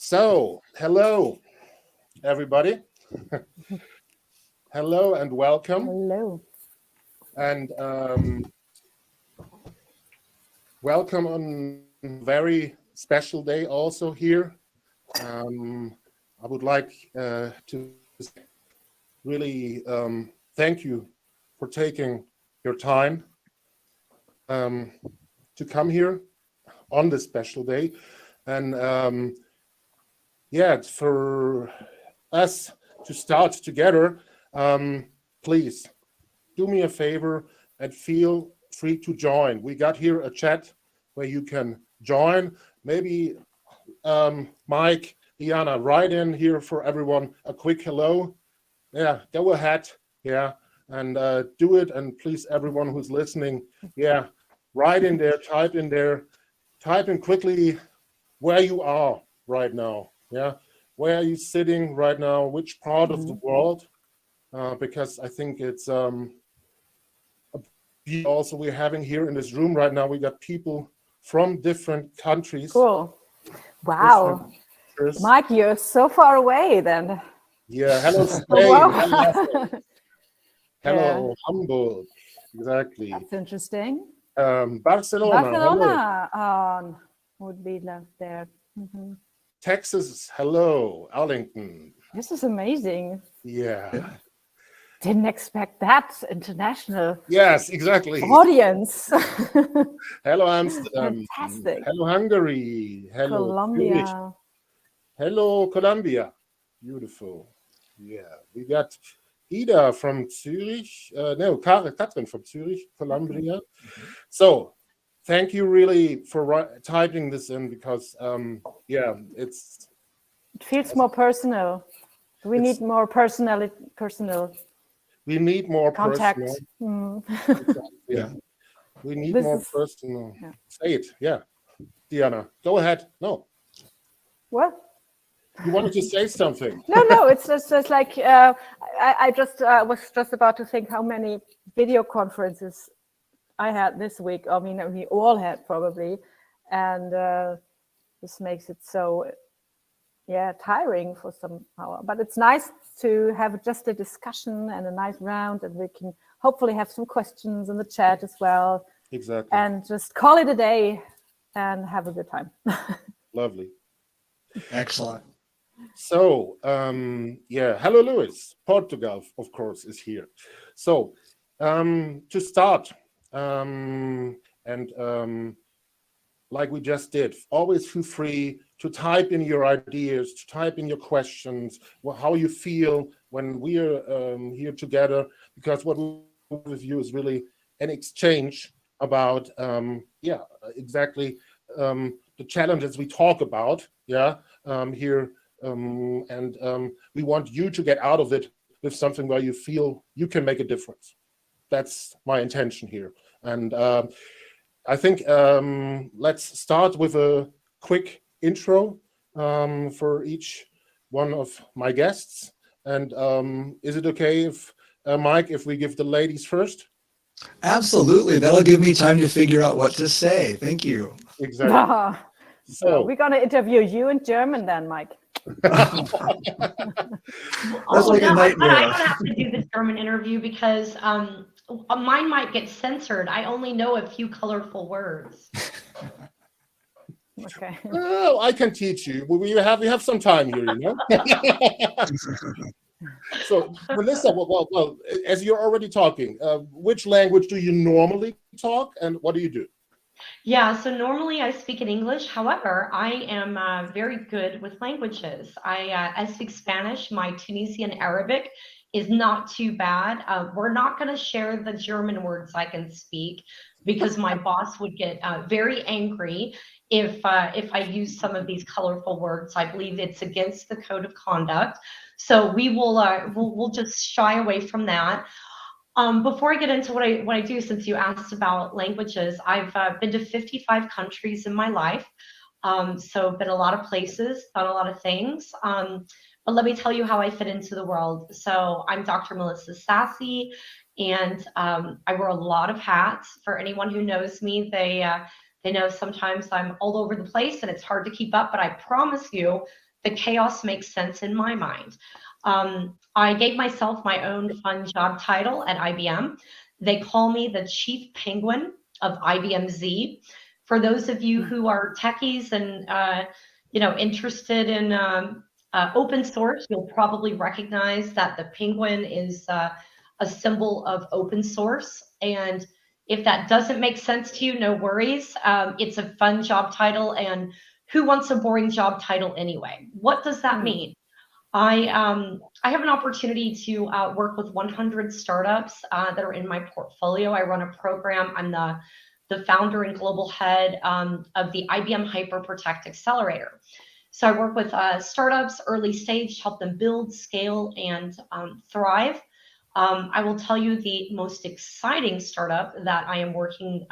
So, hello, everybody. Hello and welcome. Hello. And welcome on a very special day also here. I would like to really thank you for taking your time to come here on this special day. And for us to start together, please do me a favor and feel free to join. We got here a chat where you can join. Maybe Mike, Diana, write in here for everyone a quick hello. Yeah, go ahead. Yeah, and do it. And please, everyone who's listening, write in there, type in quickly where you are right now. Yeah, where are you sitting right now? Which part of the world? Because I think it's also we're having here in this room right now. We got people from different countries. Cool. Wow. Mike, you're so far away then. Yeah. Hello, Spain. Wow. Hello, Hamburg. Exactly. That's interesting. Barcelona. Would be left there. Mm-hmm. Texas. Hello, Arlington. This is amazing. Yeah. Didn't expect that international. Yes, exactly. Audience. Hello, Amsterdam. Fantastic. Hello, Hungary. Hello, Colombia. Zurich. Hello, Colombia. Beautiful. Yeah, we got Ida from Zurich. Katrin from Zurich, Colombia. Okay. So, thank you really for typing this in because, it feels more personal. We need more personal. We need more contact. Personal. Yeah. We need more personal. Yeah. Say it. Yeah. Diana, go ahead. No. What? You wanted to say something. No, it's just like I was just about to think how many video conferences I had this week. I mean, we all had probably, and this makes it so tiring for some hour. But it's nice to have just a discussion and a nice round, and we can hopefully have some questions in the chat as well. Exactly. And just call it a day and have a good time. Lovely. Excellent. So, hello, Luis. Portugal, of course, is here. So, to start, like we just did, always feel free to type in your ideas, to type in your questions, how you feel when we're here together, because what we do with you is really an exchange about, exactly the challenges we talk about, here. We want you to get out of it with something where you feel you can make a difference. That's my intention here. And I think let's start with a quick intro for each one of my guests. And is it okay if, Mike, if we give the ladies first? Absolutely. That'll give me time to figure out what to say. Thank you. Exactly. So we're going to interview you in German then, Mike. That's like a nightmare. I don't have to do this German interview because mine might get censored. I only know a few colorful words. Okay. Oh, I can teach you. We have some time here, you know. So, Melissa, well, as you're already talking, which language do you normally talk, and what do you do? Yeah, so normally I speak in English. However, I am very good with languages. I speak Spanish. My Tunisian Arabic is not too bad. We're not going to share the German words I can speak because my boss would get very angry if I use some of these colorful words. I believe it's against the code of conduct. So we will we'll just shy away from that. Before I get into what I do, since you asked about languages, I've been to 55 countries in my life. So been a lot of places, done a lot of things. But let me tell you how I fit into the world. So I'm Dr. Melissa Sassi, and I wear a lot of hats. For anyone who knows me, they know sometimes I'm all over the place and it's hard to keep up, but I promise you the chaos makes sense in my mind. I gave myself my own fun job title at IBM. They call me the Chief Penguin of IBM Z. For those of you who are techies and interested in open source, you'll probably recognize that the penguin is a symbol of open source. And if that doesn't make sense to you, no worries. It's a fun job title, and who wants a boring job title anyway? What does that mean? I have an opportunity to work with 100 startups that are in my portfolio. I run a program. I'm the founder and global head of the IBM Hyper Protect Accelerator. So I work with startups, early stage, help them build, scale, and thrive. I will tell you the most exciting startup that I am working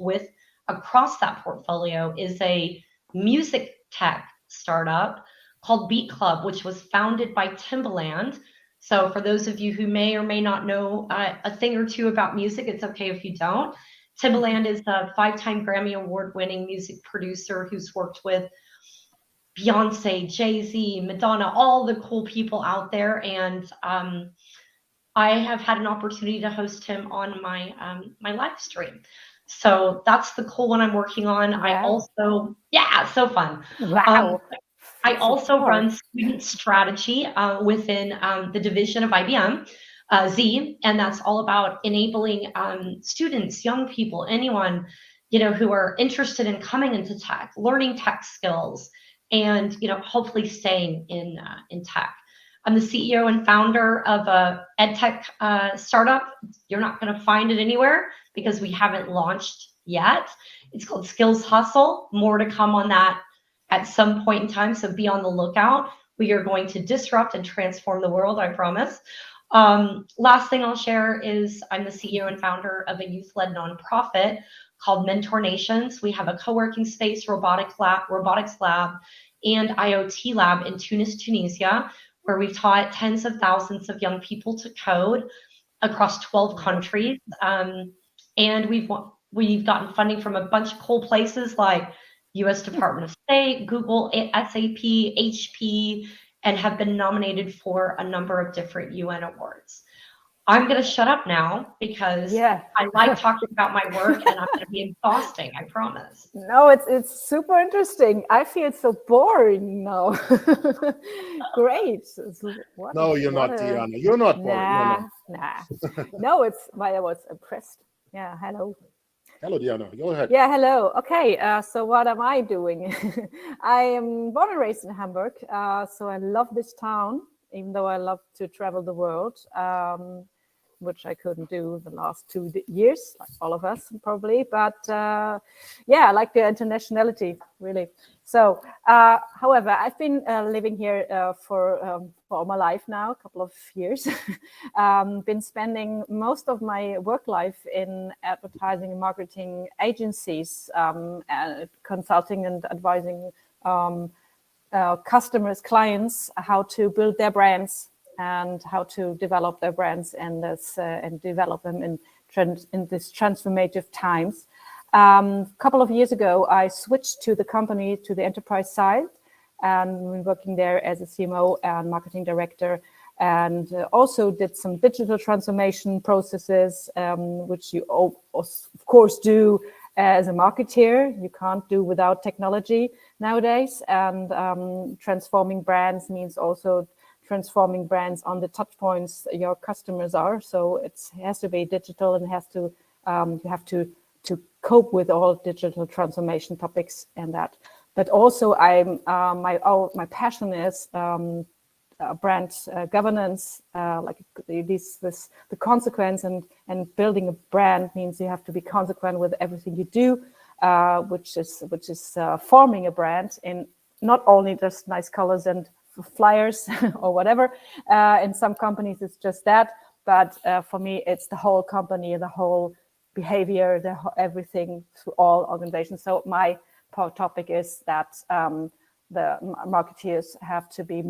with across that portfolio is a music tech startup called Beat Club, which was founded by Timbaland. So for those of you who may or may not know a thing or two about music, it's okay if you don't. Timbaland is a 5-time Grammy Award-winning music producer who's worked with Beyonce, Jay-Z, Madonna, all the cool people out there. And I have had an opportunity to host him on my my live stream. So that's the cool one I'm working on. Wow. I also, yeah, so fun. Wow. I also run student strategy within the division of IBM Z, and that's all about enabling students, young people, anyone who are interested in coming into tech, learning tech skills, and hopefully staying in tech. I'm the CEO and founder of a edtech startup. You're not going to find it anywhere because we haven't launched yet. It's called Skills Hustle. More to come on that at some point in time, so be on the lookout. We are going to disrupt and transform the world, I promise. Last thing I'll share is I'm the CEO and founder of a youth-led nonprofit called Mentor Nations. We have a co-working space, robotics lab, and IoT lab in Tunis, Tunisia, where we've taught tens of thousands of young people to code across 12 countries. And we've gotten funding from a bunch of cool places like U.S. Department of State, Google, SAP, HP, and have been nominated for a number of different UN awards. I'm going to shut up now because I like talking about my work and I'm going to be exhausting, I promise. No, it's super interesting. I feel so boring now. Great. No, you're not, Diana. You're not boring. No, I was impressed. Yeah, hello. Hello, Diana. Go ahead. Yeah, hello. Okay, so what am I doing? I am born and raised in Hamburg, so I love this town, even though I love to travel the world, which I couldn't do the last 2 years, like all of us probably. But I like the internationality, really. So, however, I've been living here for all my life now, a couple of years. Been spending most of my work life in advertising and marketing agencies, consulting and advising customers, clients, how to build their brands and how to develop their brands and develop them in this transformative times. A couple of years ago, I switched to the company, to the enterprise side, and been working there as a CMO and marketing director, and also did some digital transformation processes, which you of course do as a marketeer. You can't do without technology nowadays, and transforming brands means also transforming brands on the touch points your customers are. So it has to be digital and has to you have to cope with all digital transformation topics and that. But also my passion is brand governance, like the consequence and building a brand means you have to be consequent with everything you do, which is forming a brand in not only just nice colors and flyers or whatever. In some companies it's just that, but for me it's the whole company, the whole behavior, everything through all organizations. So my topic is that the marketeers have to be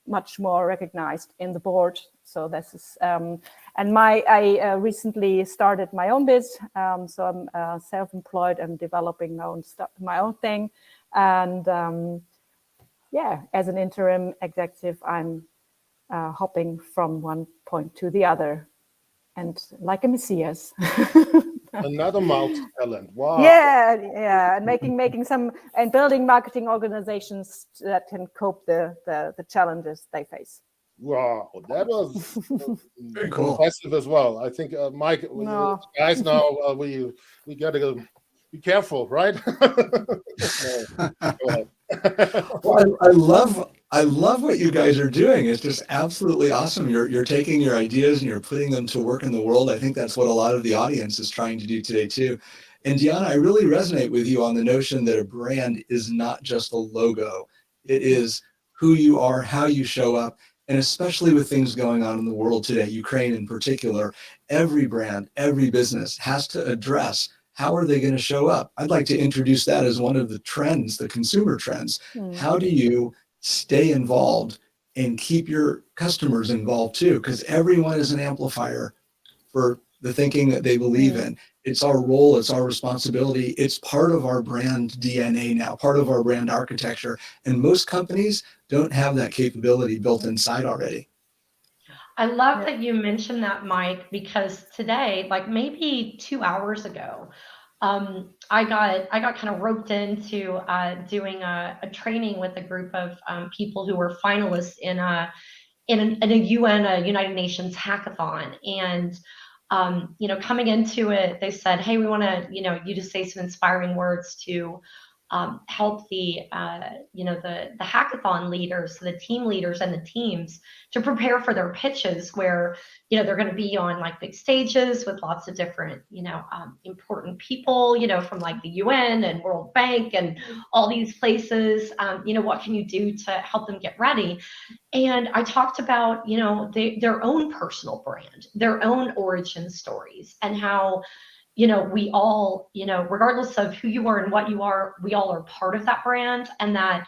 much more recognized in the board. So this is and I recently started my own biz. So I'm self-employed and developing my own thing, and as an interim executive, I'm hopping from one point to the other, and like a messias. Another multi-talent. Wow. Yeah, and making some and building marketing organizations that can cope the challenges they face. Wow, that was Very cool. impressive as well. I think, Mike, No. guys, now we gotta be careful, right? No, go ahead. Well, I love what you guys are doing. It's just absolutely awesome. You're taking your ideas and you're putting them to work in the world. I think that's what a lot of the audience is trying to do today too. And Deanna, I really resonate with you on the notion that a brand is not just a logo. It is who you are, how you show up, and especially with things going on in the world today, Ukraine in particular, every brand, every business has to address how are they going to show up? I'd like to introduce that as one of the trends, the consumer trends. How do you stay involved and keep your customers involved too? Because everyone is an amplifier for the thinking that they believe in. It's our role, it's our responsibility. It's part of our brand DNA now, part of our brand architecture. And most companies don't have that capability built inside already. I love that you mentioned that, Mike, because today, like maybe 2 hours ago, I got kind of roped into doing a training with a group of people who were finalists in a UN, a United Nations hackathon. And coming into it, they said, "Hey, we want to, you to say some inspiring words to help the hackathon leaders, the team leaders and the teams to prepare for their pitches where, they're going to be on like big stages with lots of different, important people, from like the UN and World Bank and all these places. What can you do to help them get ready?" And I talked about, their own personal brand, their own origin stories, and how, we all, regardless of who you are and what you are, we all are part of that brand. And that,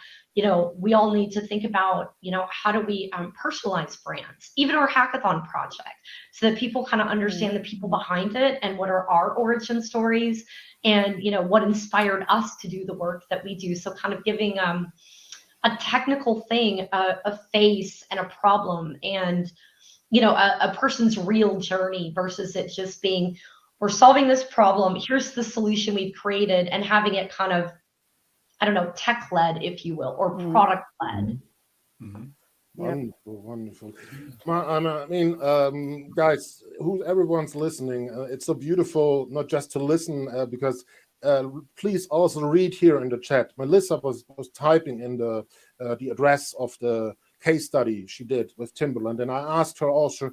we all need to think about, how do we personalize brands, even our hackathon project, so that people kind of understand the people behind it and what are our origin stories and, what inspired us to do the work that we do. So kind of giving a technical thing, a face and a problem and, a person's real journey versus it just being, we're solving this problem, here's the solution we've created, and having it kind of, I don't know, tech-led, if you will, or product-led. Wonderful. I mean, guys, everyone's listening, it's so beautiful not just to listen, because please also read here in the chat. Melissa was typing in the address of the case study she did with Timberland, and I asked her also,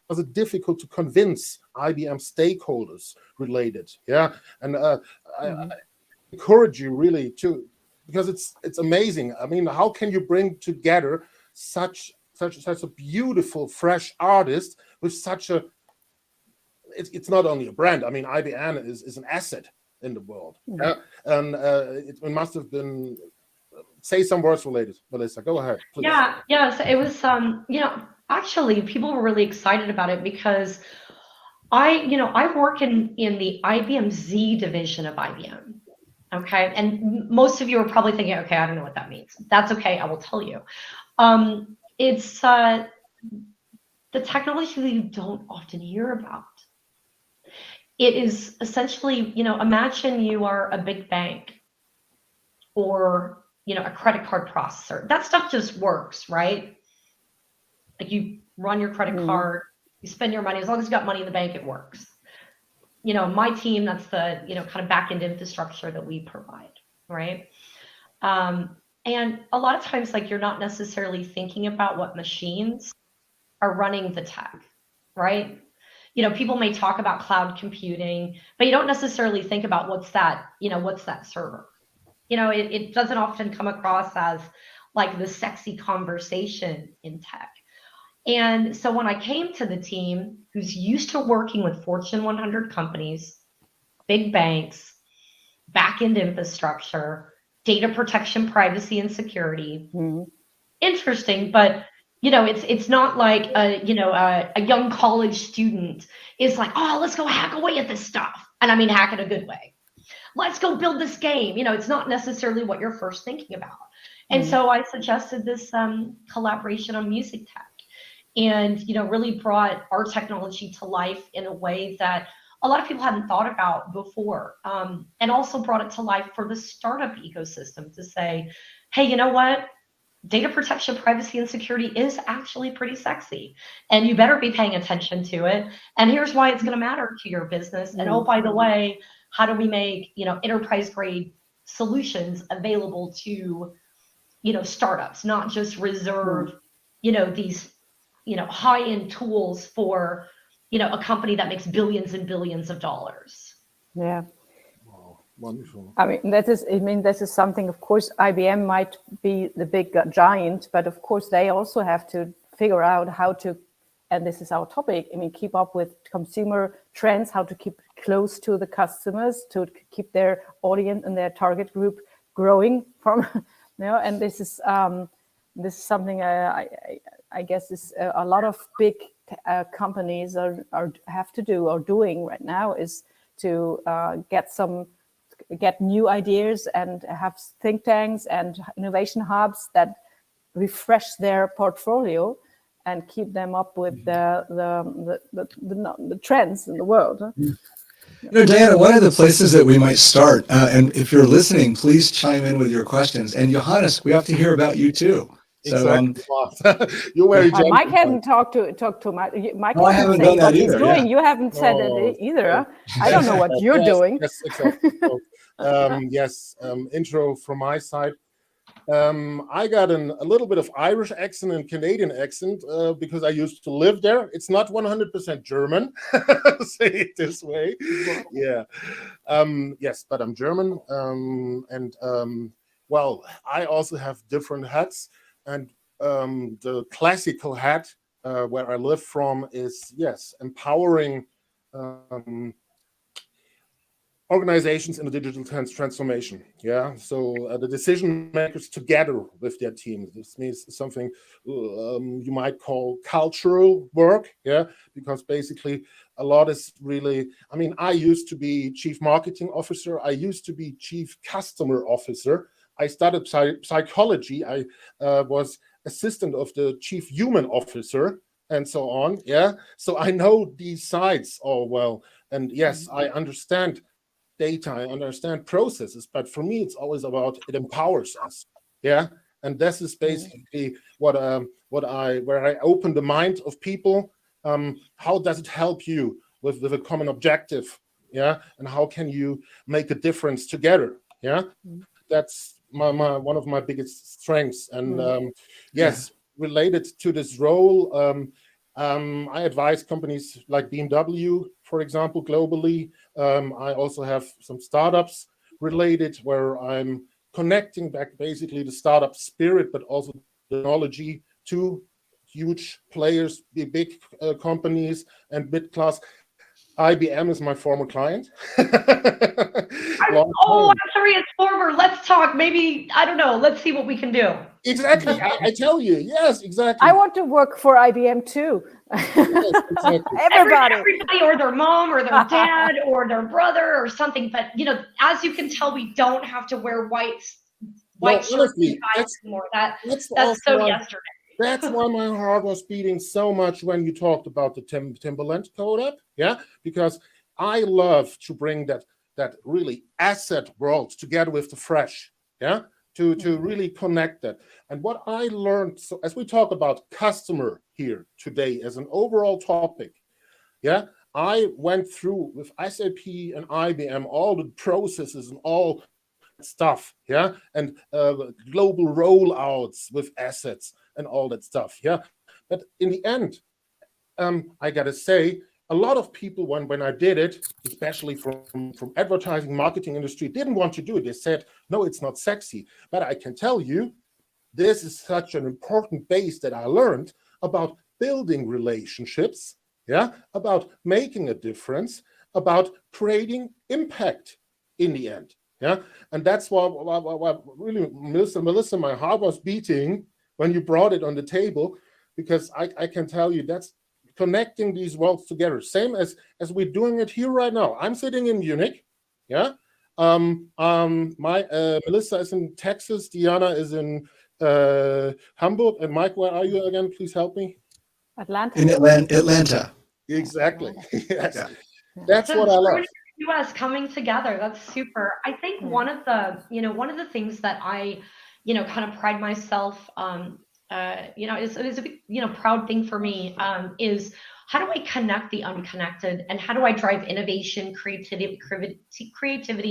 was it difficult to convince IBM stakeholders related? Yeah, and I encourage you really to, because it's amazing. I mean, how can you bring together such a beautiful, fresh artist with such a? It's not only a brand. I mean, IBM is an asset in the world. Yeah, and it must have been. Say some words related, Melissa. Go ahead, please. Yeah. So it was, actually, people were really excited about it because I work in the IBM Z division of IBM. Okay, and most of you are probably thinking, okay, I don't know what that means. That's okay, I will tell you. It's the technology that you don't often hear about. It is essentially, imagine you are a big bank or a credit card processor. That stuff just works, right? Like you run your credit card, you spend your money. As long as you got money in the bank, it works. My team, that's the, kind of back-end infrastructure that we provide, right? And a lot of times, like, you're not necessarily thinking about what machines are running the tech, right? People may talk about cloud computing, but you don't necessarily think about what's that server. It doesn't often come across as like the sexy conversation in tech. And so when I came to the team who's used to working with Fortune 100 companies, big banks, back-end infrastructure, data protection, privacy, and security, interesting, but it's not like a young college student is like, oh, let's go hack away at this stuff. And I mean, hack in a good way. Let's go build this game. It's not necessarily what you're first thinking about. And so I suggested this collaboration on music tech, and really brought our technology to life in a way that a lot of people hadn't thought about before, and also brought it to life for the startup ecosystem to say, hey, you know what? Data protection, privacy, and security is actually pretty sexy, and you better be paying attention to it. And here's why it's going to matter to your business. And oh, by the way, how do we make enterprise grade solutions available to startups, not just reserve these high-end tools for a company that makes billions and billions of dollars. Yeah. Wow, wonderful. I mean, this is something, of course, IBM might be the big giant, but of course they also have to figure out how to, and this is our topic, keep up with consumer trends, how to keep close to the customers, to keep their audience and their target group growing from, and this is something I guess is a lot of big companies have to do or doing right now, is to get new ideas and have think tanks and innovation hubs that refresh their portfolio and keep them up with the trends in the world. Diana, one of the places that we might start, and if you're listening, please chime in with your questions. And Johannes, we have to hear about you too. So, exactly. You're very gentle. Mike hadn't talked to Mike. No, I haven't done that either. Doing. You haven't said it either. I don't know what you're doing. Yes, exactly. So, intro from my side. I got a little bit of Irish accent and Canadian accent because I used to live there. It's not 100% German, say it this way. Yeah. Yes, but I'm German. Well, I also have different hats. And the classical hat where I live from is, yes, empowering organizations in the digital transformation. Yeah, so the decision makers together with their team. This means something you might call cultural work. Yeah, because basically a lot is really. I used to be chief marketing officer. I used to be chief customer officer. I studied psychology. I was assistant of the chief human officer and so on. Yeah, so I know these sides all well. And yes, I understand data, I understand processes, but for me, it's always about it empowers us. Yeah, and this is basically where I open the mind of people. How does it help you with a common objective? Yeah, and how can you make a difference together? Yeah, that's one of my biggest strengths. And yes, related to this role, I advise companies like BMW, for example, globally. I also have some startups related where I'm connecting back basically the startup spirit, but also technology to huge players, the big companies and mid-class. IBM is my former client. I'm sorry, it's former. Let's talk. Maybe, I don't know. Let's see what we can do. Exactly. I tell you. Yes, exactly. I want to work for IBM too. Yes, exactly. Everybody, or their mom, or their dad, or their brother, or something. But as you can tell, we don't have to wear white shirts and ties anymore. That's so yesterday. That's why my heart was beating so much when you talked about the Timberland Code Up. Yeah, because I love to bring that really asset world together with the fresh. Yeah, to really connect that. And what I learned, so as we talk about customer here today as an overall topic, yeah, I went through with SAP and IBM all the processes and all stuff, yeah, and global rollouts with assets and all that stuff, yeah. But in the end, I gotta say, a lot of people when I did it, especially from advertising, marketing industry, didn't want to do it. They said, no, it's not sexy. But I can tell you, this is such an important base that I learned about building relationships, yeah, about making a difference, about creating impact in the end. Yeah, and that's why really, Melissa, my heart was beating when you brought it on the table, because I can tell you that's connecting these worlds together. Same as we're doing it here right now. I'm sitting in Munich. Yeah. Melissa is in Texas. Diana is in Hamburg. And Mike, where are you again? Please help me. Atlanta. In Atlanta. Exactly. Yes. Yeah. That's what I love. US coming together. That's super. I think one of the things that I, kind of pride myself, it is a, proud thing for me, is how do I connect the unconnected, and how do I drive innovation, creativity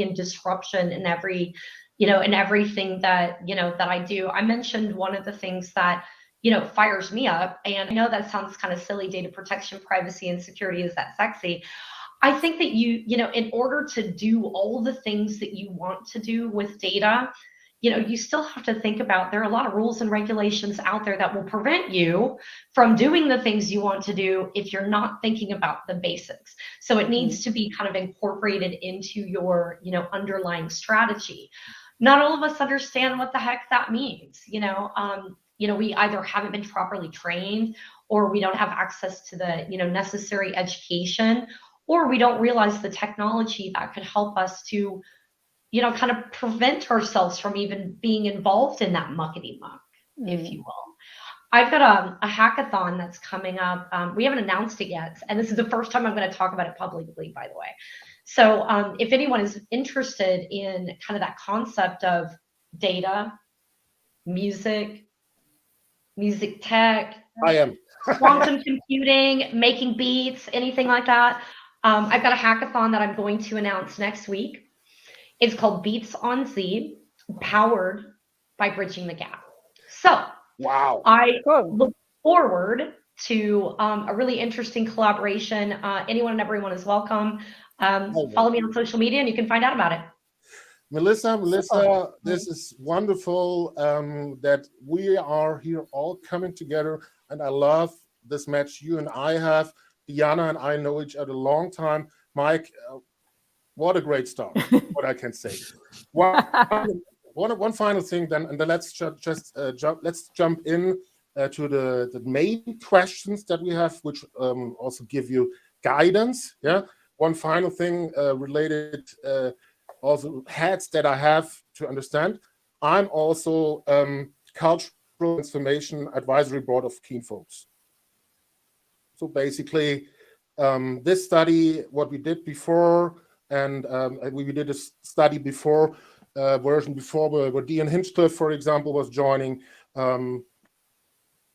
and disruption in every, in everything that, that I do. I mentioned one of the things that, fires me up, and I know that sounds kind of silly, data protection, privacy, and security. Is that sexy? I think that in order to do all the things that you want to do with data, you still have to think about, there are a lot of rules and regulations out there that will prevent you from doing the things you want to do if you're not thinking about the basics. So it needs to be kind of incorporated into your, underlying strategy. Not all of us understand what the heck that means. We either haven't been properly trained, or we don't have access to the, necessary education, or we don't realize the technology that could help us to, kind of prevent ourselves from even being involved in that muckety muck, if you will. I've got a hackathon that's coming up. We haven't announced it yet, and this is the first time I'm going to talk about it publicly, by the way. So if anyone is interested in kind of that concept of data, music tech, I am. quantum computing, making beats, anything like that, I've got a hackathon that I'm going to announce next week. It's called Beats on Z, powered by Bridging the Gap. So Wow. I look forward to a really interesting collaboration. Anyone and everyone is welcome. Follow me on social media and you can find out about it. Melissa, this is wonderful that we are here all coming together, and I love this match you and I have. Diana and I know each other a long time. Mike, what a great start, what I can say. One final thing then, and then let's jump in to the main questions that we have, which also give you guidance. Yeah. One final thing related also hats that I have to understand. I'm also Cultural Transformation Advisory Board of Keenfolks. So basically, this study, what we did before, and we did a study before, version before, where Dean Hinchcliffe, for example, was joining.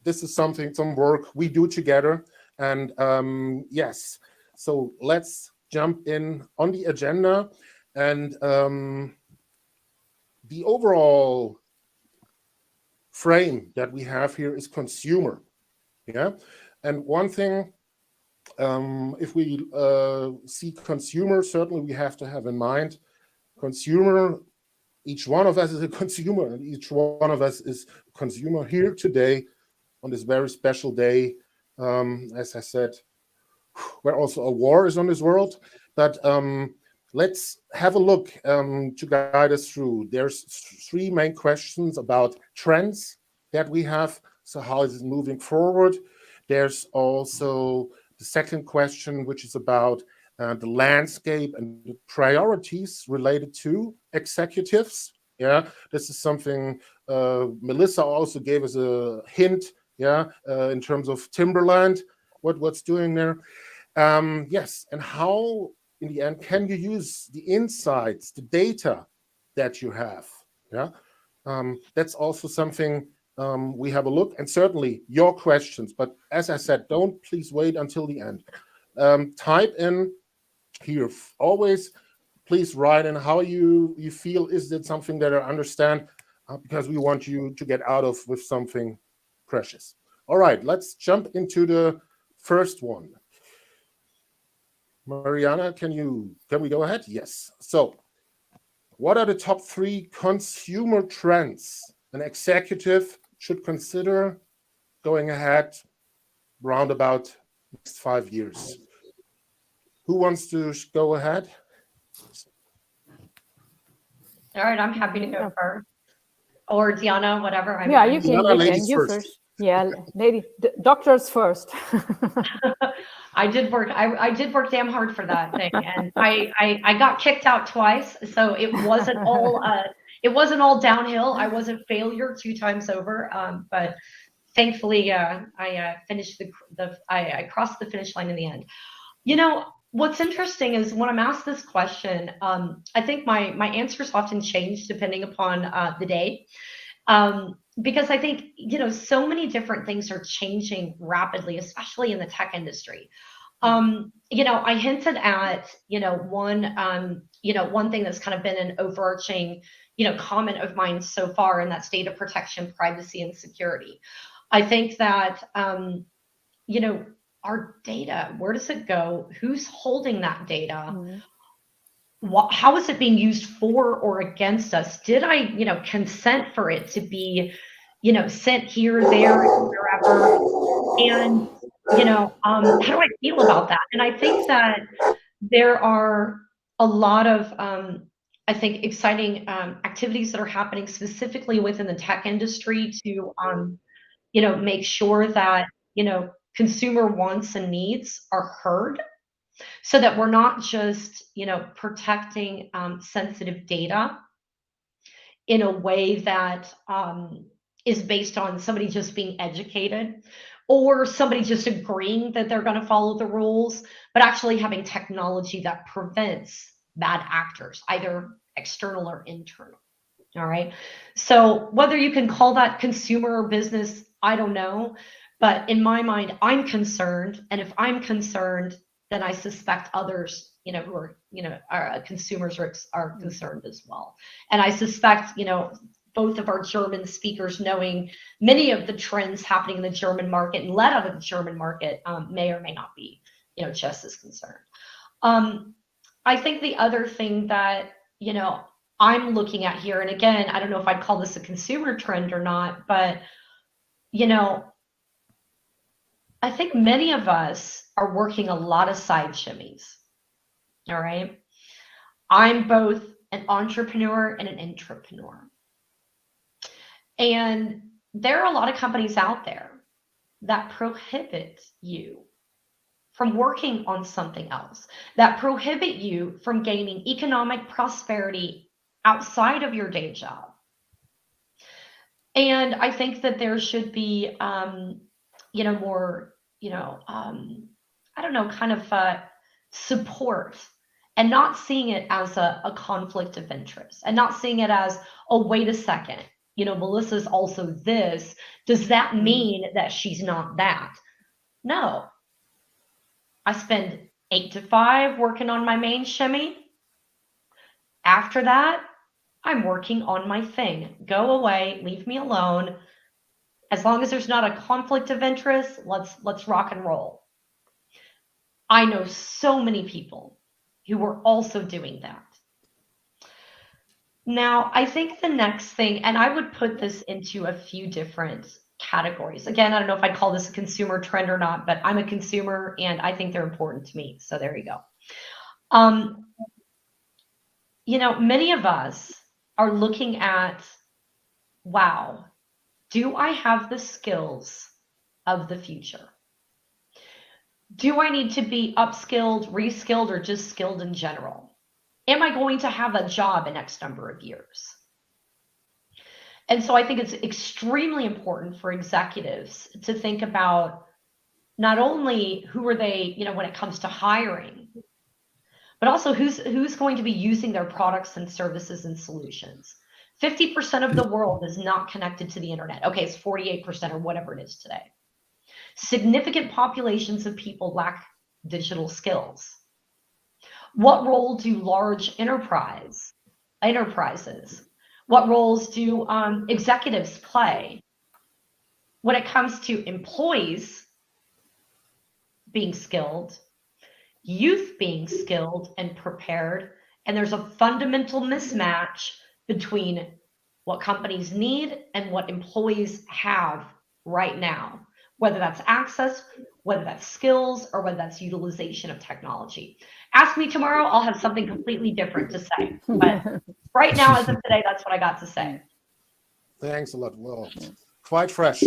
This is some work we do together. And yes, so let's jump in on the agenda. And the overall frame that we have here is consumer. Yeah. And one thing, if we see consumer, certainly we have to have in mind consumer. Each one of us is a consumer, and each one of us is a consumer here today on this very special day. As I said, where also a war is on this world. But let's have a look to guide us through. There's three main questions about trends that we have. So how is it moving forward? There's also the second question, which is about the landscape and the priorities related to executives. Yeah, this is something Melissa also gave us a hint. Yeah, in terms of Timberland, what's doing there. Yes, and how in the end can you use the insights, the data that you have? Yeah, that's also something we have a look, and certainly your questions. But as I said, don't please wait until the end. Type in here always. Please write in how you feel. Is it something that I understand? Because we want you to get out of with something precious. All right, let's jump into the first one. Mariana, can we go ahead? Yes. So, what are the top 3 consumer trends an executive should consider going ahead round about next 5 years? Who wants to go ahead? All right, I'm happy to go first. Or Diana, whatever. You can. You ladies first. Yeah, lady, doctors first. I did work. I did work damn hard for that thing, and I got kicked out twice. So it wasn't all downhill. I was a failure 2 times over. But thankfully, I finished I crossed the finish line in the end. You know, what's interesting is when I'm asked this question, I think my answers often change depending upon the day. Because I think, so many different things are changing rapidly, especially in the tech industry. I hinted at, one thing that's kind of been an overarching, comment of mine so far, and that's data protection, privacy, and security. I think that, our data, where does it go? Who's holding that data? How is it being used for or against us? Did I, consent for it to be, sent here, there, wherever? And, how do I feel about that? And I think that there are a lot of, I think, exciting activities that are happening specifically within the tech industry to, make sure that, consumer wants and needs are heard, so that we're not just, protecting sensitive data in a way that is based on somebody just being educated or somebody just agreeing that they're going to follow the rules, but actually having technology that prevents bad actors, either external or internal. All right. So whether you can call that consumer or business, I don't know. But in my mind, I'm concerned. And if I'm concerned, then I suspect others, who are, are consumers are concerned as well. And I suspect, both of our German speakers, knowing many of the trends happening in the German market and led out of the German market, may or may not be, just as concerned. I think the other thing that, I'm looking at here, and again, I don't know if I'd call this a consumer trend or not, but, I think many of us are working a lot of side shimmies. All right. I'm both an entrepreneur and an intrapreneur. And there are a lot of companies out there that prohibit you from working on something else, that prohibit you from gaining economic prosperity outside of your day job. And I think that there should be, more, I don't know, kind of support, and not seeing it as a conflict of interest, and not seeing it as, oh, wait a second, Melissa's also this. Does that mean that she's not that? No. I spend 8 to 5 working on my main shimmy. After that, I'm working on my thing. Go away, leave me alone. As long as there's not a conflict of interest, let's rock and roll. I know so many people who are also doing that. Now, I think the next thing, and I would put this into a few different categories. Again, I don't know if I'd call this a consumer trend or not, but I'm a consumer and I think they're important to me. So there you go. Many of us are looking at, wow, do I have the skills of the future? Do I need to be upskilled, reskilled, or just skilled in general? Am I going to have a job in X number of years? And so I think it's extremely important for executives to think about not only who are they, when it comes to hiring, but also who's going to be using their products and services and solutions. 50% of the world is not connected to the internet. Okay, it's 48% or whatever it is today. Significant populations of people lack digital skills. What role do large enterprises, what roles do executives play when it comes to employees being skilled, youth being skilled and prepared, and there's a fundamental mismatch between what companies need and what employees have right now, whether that's access, whether that's skills, or whether that's utilization of technology. Ask me tomorrow, I'll have something completely different to say. But right now, as of today, that's what I got to say. Thanks a lot. Well, quite fresh.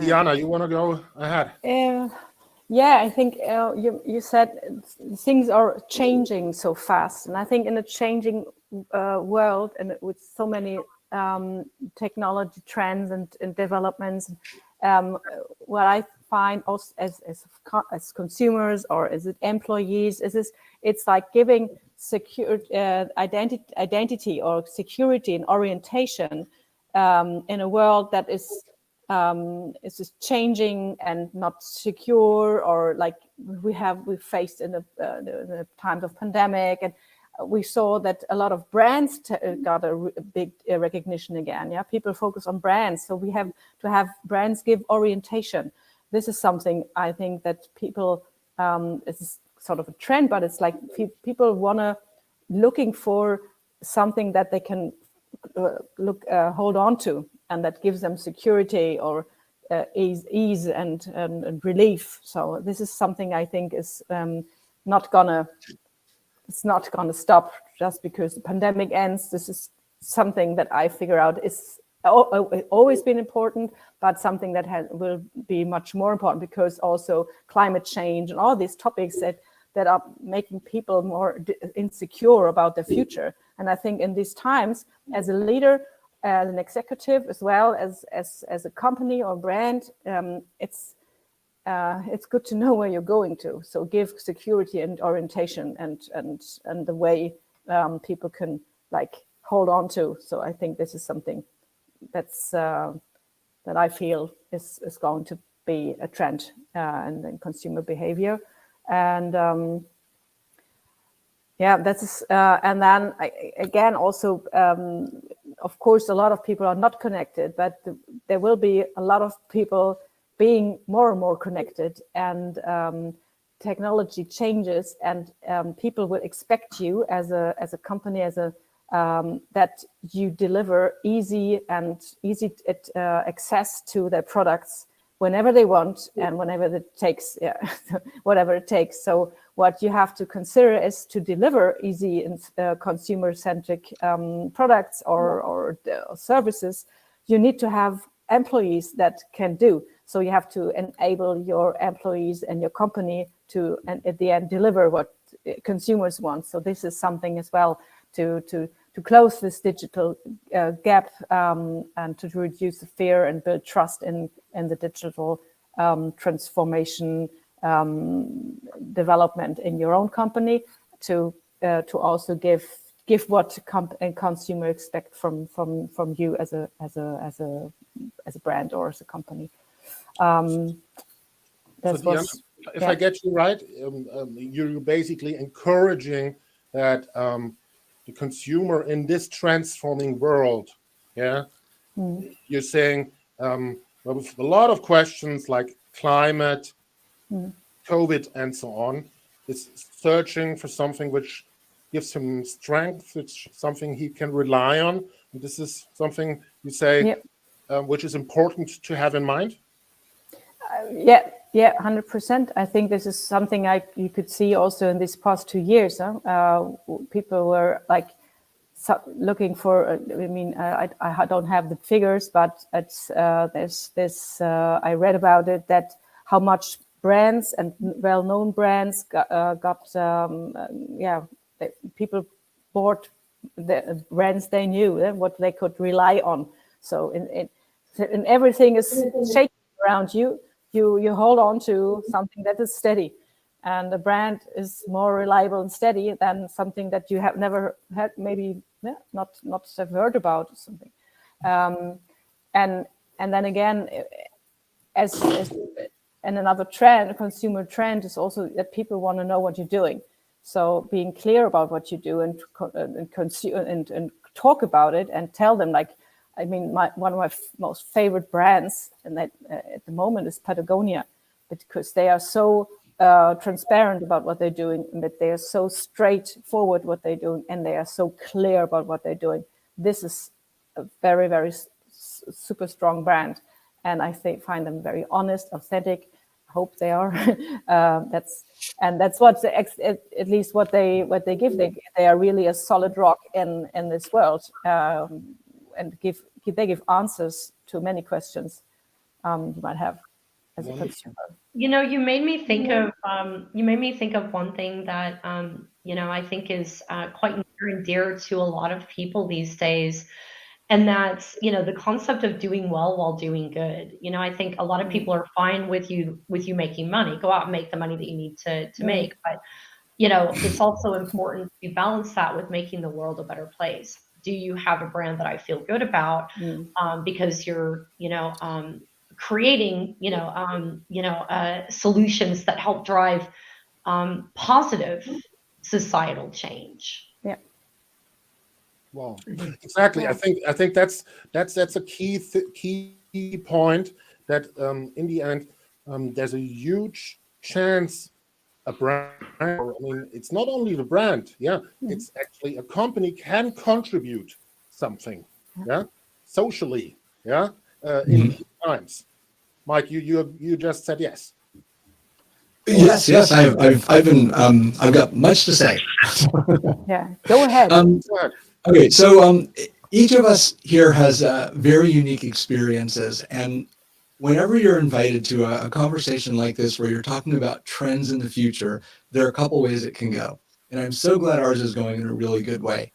Diana, you want to go ahead? Yeah, I think you said things are changing so fast, and I think in a changing world and with so many technology trends and developments, what I find also as consumers or as employees is it's like giving secure identity or security and orientation in a world that is just changing and not secure, or like we faced in the times of pandemic, and we saw that a lot of brands got a big recognition again. Yeah, people focus on brands, so we have to have brands give orientation. This is something I think that people it's sort of a trend, but it's like people wanna looking for something that they can hold on to, and that gives them security or ease and relief. So this is something I think is not gonna stop just because the pandemic ends. This is something that I figure out is always been important, but something that will be much more important, because also climate change and all these topics that are making people more insecure about their future. And I think in these times, as a leader, as an executive, as well as a company or brand, it's good to know where you're going to. So give security and orientation and the way people can like hold on to. So I think this is something that's that I feel is going to be a trend in consumer behavior. And that's and then again also of course a lot of people are not connected, but there will be a lot of people being more and more connected, and technology changes, and people will expect you as a company, that you deliver easy access to their products whenever they want and whenever it takes, whatever it takes. So what you have to consider is to deliver easy and consumer-centric products or services. You need to have employees that can do. So you have to enable your employees and your company to, and at the end, deliver what consumers want. So this is something as well to close this digital gap and to reduce the fear and build trust in the digital transformation development in your own company, to also give what consumer expect from you as a brand or as a company. If I get you right, you're basically encouraging that the consumer in this transforming world, you're saying with a lot of questions like climate, COVID, and so on, is searching for something which gives him strength, which something he can rely on. And this is something you say, which is important to have in mind. 100%. I think this is something you could see also in these past 2 years. People were like looking for. I don't have the figures, but there's this. I read about it, that how much brands and well-known brands people bought the brands they knew, what they could rely on. So in everything is shaking around you. You hold on to something that is steady, and a brand is more reliable and steady than something that you have never had, maybe not have heard about or something. And then again, as and another trend, a consumer trend, is also that people want to know what you're doing. So being clear about what you do and talk about it and tell them, like, I mean, one of my most favorite brands, and that at the moment, is Patagonia, because they are so transparent about what they're doing, and that they are so straightforward what they're doing, and they are so clear about what they're doing. This is a very, very super strong brand, and I find them very honest, authentic. I hope they are. That's what at least what they give. They are really a solid rock in this world. And they give answers to many questions you might have as a Wonderful. consumer. You know, you made me think of one thing that you know, I think is quite near and dear to a lot of people these days, and that's, you know, the concept of doing well while doing good. You know, I think a lot of people are fine with you making money. Go out and make the money that you need to make, but you know, it's also important to balance that with making the world a better place. Do you have a brand that I feel good about? Because you're, you know, creating, solutions that help drive positive societal change. Yeah. Wow, exactly. Yeah. I think that's a key point, that in the end there's a huge chance a brand, I mean, it's not only the brand, yeah, it's actually a company can contribute something, yeah, socially, yeah, in times. Mike, you just said yes. Yes, I've been, I've got much to say. Yeah. Go ahead. Okay, so each of us here has very unique experiences, and whenever you're invited to a conversation like this where you're talking about trends in the future, there are a couple ways it can go. And I'm so glad ours is going in a really good way.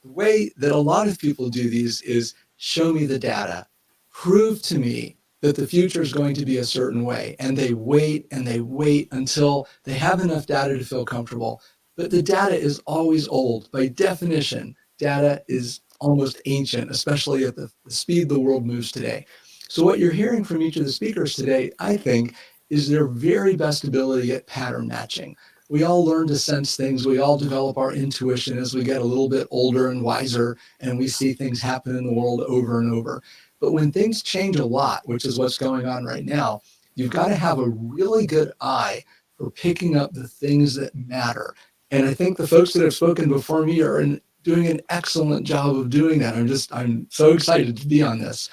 The way that a lot of people do these is show me the data, prove to me that the future is going to be a certain way. And they wait until they have enough data to feel comfortable. But the data is always old. By definition, data is almost ancient, especially at the speed the world moves today. So what you're hearing from each of the speakers today, I think, is their very best ability at pattern matching. We all learn to sense things. We all develop our intuition as we get a little bit older and wiser, and we see things happen in the world over and over. But when things change a lot, which is what's going on right now, you've got to have a really good eye for picking up the things that matter. And I think the folks that have spoken before me are doing an excellent job of doing that. I'm so excited to be on this.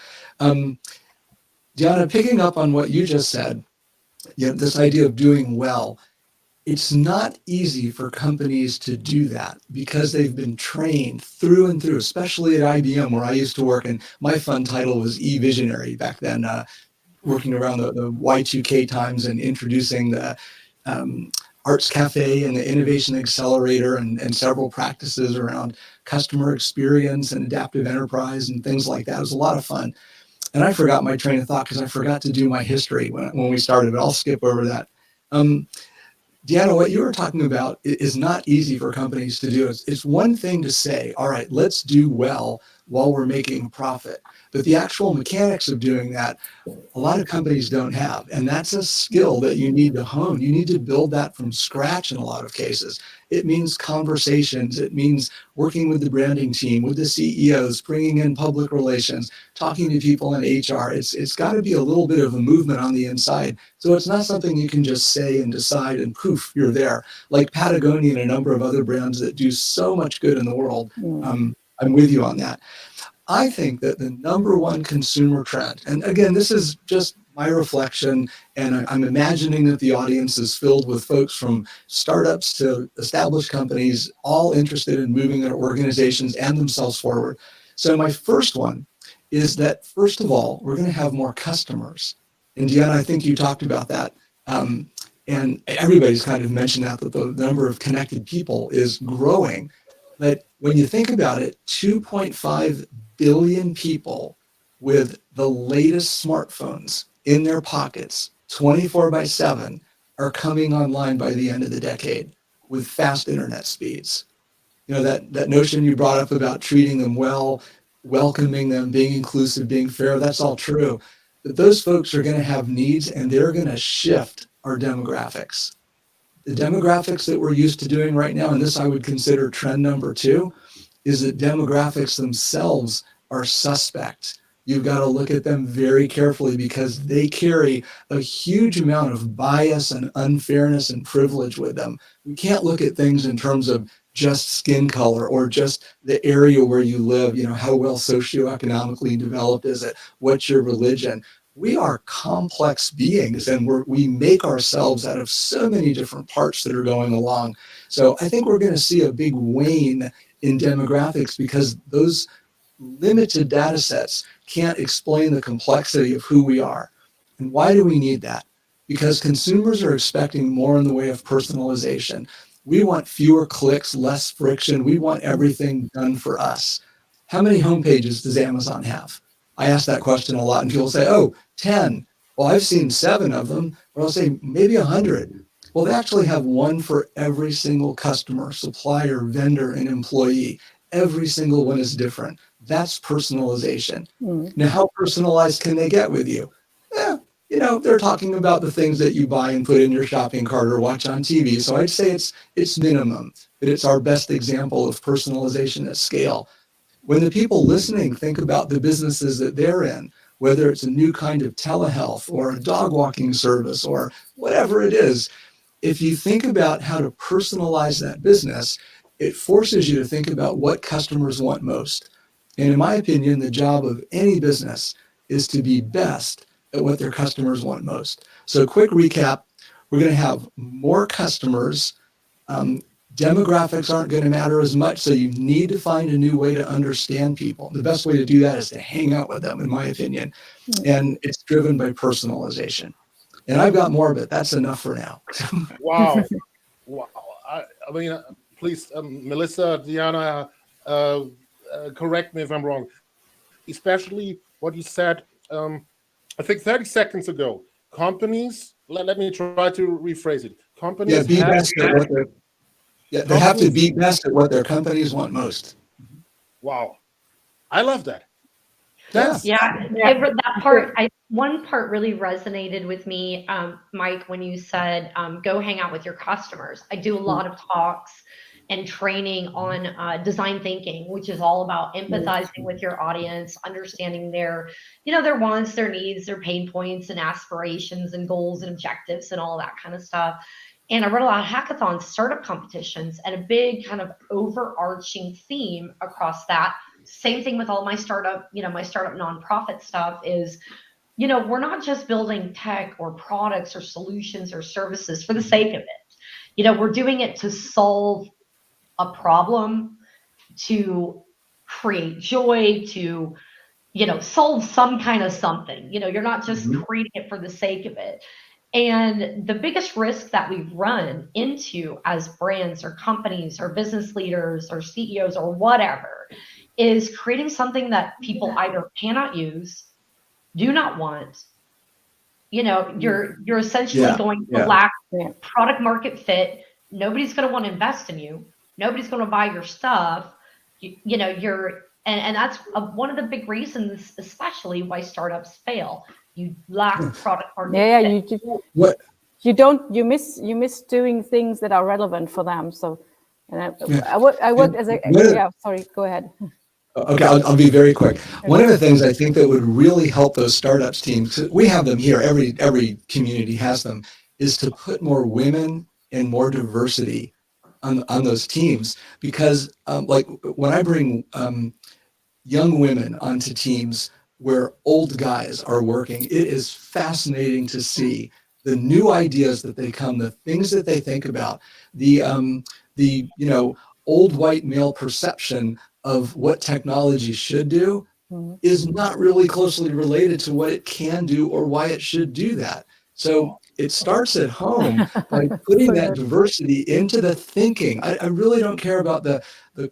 Joanna, picking up on what you just said, you know, this idea of doing well, it's not easy for companies to do that because they've been trained through and through, especially at IBM where I used to work, and my fun title was e-visionary back then, working around the Y2K times and introducing the Arts Cafe and the Innovation Accelerator and several practices around customer experience and adaptive enterprise and things like that. It was a lot of fun. And I forgot my train of thought because I forgot to do my history when we started, but I'll skip over that. Deanna, what you were talking about is not easy for companies to do. It's one thing to say, all right, let's do well while we're making a profit. But the actual mechanics of doing that, a lot of companies don't have. And that's a skill that you need to hone. You need to build that from scratch in a lot of cases. It means conversations. It means working with the branding team, with the CEOs, bringing in public relations, talking to people in HR. It's got to be a little bit of a movement on the inside. So it's not something you can just say and decide and poof, you're there. Like Patagonia and a number of other brands that do so much good in the world. I'm with you on that. I think that the number one consumer trend, and again, this is just my reflection, and I'm imagining that the audience is filled with folks from startups to established companies, all interested in moving their organizations and themselves forward. So my first one is that, first of all, we're going to have more customers. And Deanna, I think you talked about that. And everybody's kind of mentioned that the number of connected people is growing. But when you think about it, 2.5 billion people with the latest smartphones in their pockets 24/7 are coming online by the end of the decade with fast internet speeds. You know, that notion you brought up about treating them well, welcoming them, being inclusive, being fair, that's all true. But those folks are going to have needs, and they're going to shift our demographics. The demographics that we're used to doing right now, and this I would consider trend number 2, is that demographics themselves are suspect. You've got to look at them very carefully because they carry a huge amount of bias and unfairness and privilege with them. We can't look at things in terms of just skin color or just the area where you live, you know, how well socioeconomically developed is it, what's your religion. We are complex beings, and we make ourselves out of so many different parts that are going along. So I think we're going to see a big wane in demographics because those limited data sets can't explain the complexity of who we are. And why do we need that? Because consumers are expecting more in the way of personalization. We want fewer clicks, less friction. We want everything done for us. How many homepages does Amazon have? I ask that question a lot, and people say, oh, 10. Well, I've seen 7 of them, or I'll say maybe 100. Well, they actually have one for every single customer, supplier, vendor, and employee. Every single one is different. That's personalization. Now, how personalized can they get with you? They're talking about the things that you buy and put in your shopping cart or watch on TV. So I'd say it's minimum, but it's our best example of personalization at scale. When the people listening think about the businesses that they're in, whether it's a new kind of telehealth or a dog walking service or whatever it is, if you think about how to personalize that business, it forces you to think about what customers want most. And in my opinion, the job of any business is to be best at what their customers want most. So quick recap, we're going to have more customers. Demographics aren't going to matter as much, so you need to find a new way to understand people. The best way to do that is to hang out with them, in my opinion. And it's driven by personalization. And I've got more, but that's enough for now. Wow. Wow. I mean, please, Melissa, Diana, correct me if I'm wrong. Especially what you said, I think 30 seconds ago. Companies, let me try to rephrase it. Companies be best at what they have to be best at what their companies want most. Wow. I love that. That part, one part really resonated with me, Mike, when you said, go hang out with your customers. I do a lot of talks and training on design thinking, which is all about empathizing with your audience, understanding their wants, their needs, their pain points and aspirations and goals and objectives and all that kind of stuff. And I run a lot of hackathons, startup competitions, and a big kind of overarching theme across that. Same thing with all my startup nonprofit stuff is, we're not just building tech or products or solutions or services for the sake of it. We're doing it to solve a problem, to create joy, to, solve some kind of something. You're not just creating it for the sake of it. And the biggest risk that we've run into as brands or companies or business leaders or CEOs or whatever is creating something that people either cannot use, do not want. You're essentially going to lack product market fit. Nobody's going to want to invest in you. Nobody's going to buy your stuff. And that's one of the big reasons, especially why startups fail. You lack product market fit. You miss doing things that are relevant for them. So, I work as a sorry, go ahead. Okay, I'll be very quick. One of the things I think that would really help those startups teams, we have them here, every community has them, is to put more women and more diversity on those teams. Because like when I bring young women onto teams where old guys are working, it is fascinating to see the new ideas that they come, the things that they think about, the old white male perception of what technology should do is not really closely related to what it can do or why it should do that. So it starts at home by putting that diversity into the thinking. I really don't care about the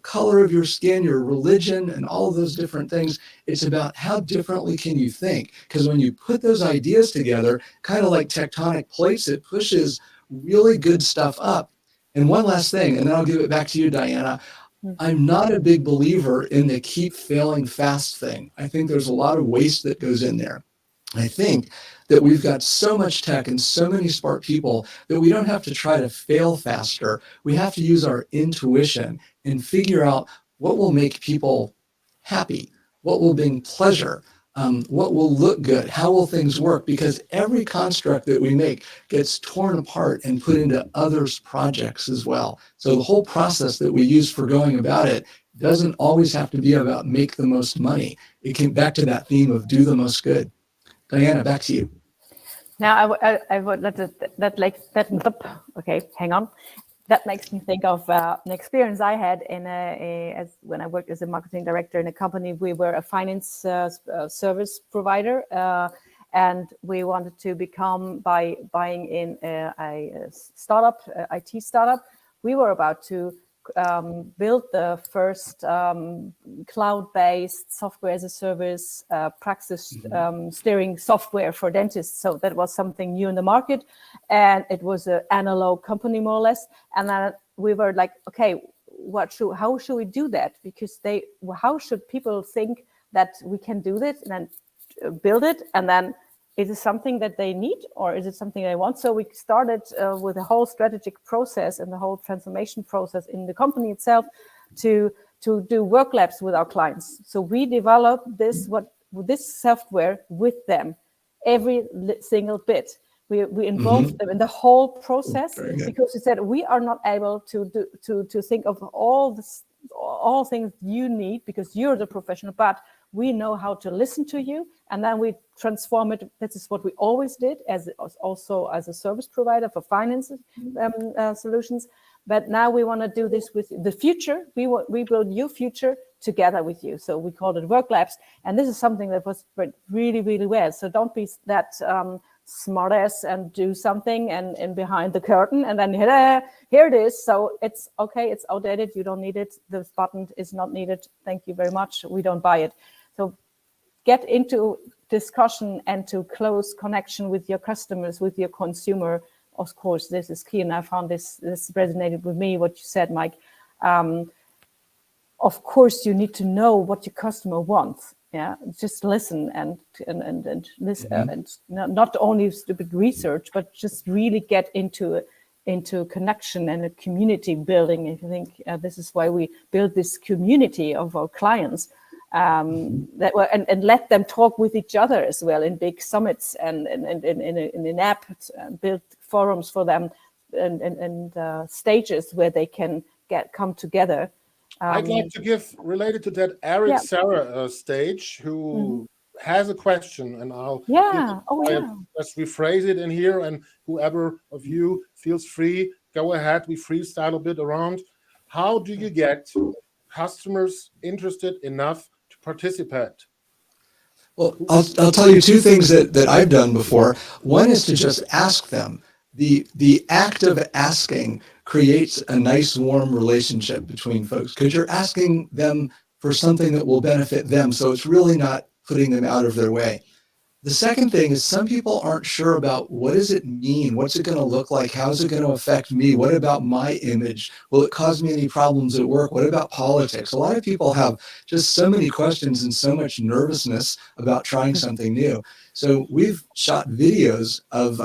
color of your skin, your religion, and all of those different things. It's about how differently can you think? Because when you put those ideas together, kind of like tectonic plates, it pushes really good stuff up. And one last thing, and then I'll give it back to you, Diana. I'm not a big believer in the keep failing fast thing. I think there's a lot of waste that goes in there. I think that we've got so much tech and so many smart people that we don't have to try to fail faster. We have to use our intuition and figure out what will make people happy, what will bring pleasure, what will look good, how will things work, because every construct that we make gets torn apart and put into others' projects as well. So the whole process that we use for going about it doesn't always have to be about make the most money. It came back to that theme of do the most good. Diana, back to you. Now I would okay, hang on. That makes me think of an experience I had when I worked as a marketing director in a company. We were a finance service provider, And we wanted to become, by buying in a startup, IT startup, we were about to build the first cloud-based software as a service practice steering software for dentists. So that was something new in the market, and it was an analog company, more or less. And then we were like, okay, how should we do that? Because how should people think that we can do this and then build it, and then is it something that they need, or is it something they want? So we started with a whole strategic process and the whole transformation process in the company itself to do work labs with our clients. So we developed this software with them, every single bit. We involved them in the whole process, because we said we are not able to think of all things you need, because you're the professional, but we know how to listen to you, and then we transform it. This is what we always did, also as a service provider for finance solutions. But now we want to do this with the future. We build your future together with you. So we called it Work Labs, and this is something that was really, really well. So don't be that smartass and do something and behind the curtain, and then here it is. So it's okay. It's outdated. You don't need it. This button is not needed. Thank you very much. We don't buy it. So get into discussion and to close connection with your customers, with your consumer. Of course, this is key, and I found this resonated with me, what you said, Mike. Of course, you need to know what your customer wants. Yeah, just listen and listen, and not only stupid research, but just really get into connection and a community building. I think this is why we build this community of our clients. And let them talk with each other as well in big summits and in an app, build forums for them and stages where they can come together. I'd like to give, related to that, Eric Sarah stage, who has a question, and I'll just rephrase it in here, and whoever of you feels free, go ahead. We freestyle a bit around. How do you get customers interested enough to participate? Well, I'll tell you two things that I've done before. One is to just ask them. The act of asking creates a nice, warm relationship between folks, because you're asking them for something that will benefit them. So it's really not putting them out of their way. The second thing is, some people aren't sure about what does it mean? What's it going to look like? How is it going to affect me? What about my image? Will it cause me any problems at work? What about politics? A lot of people have just so many questions and so much nervousness about trying something new. So we've shot videos of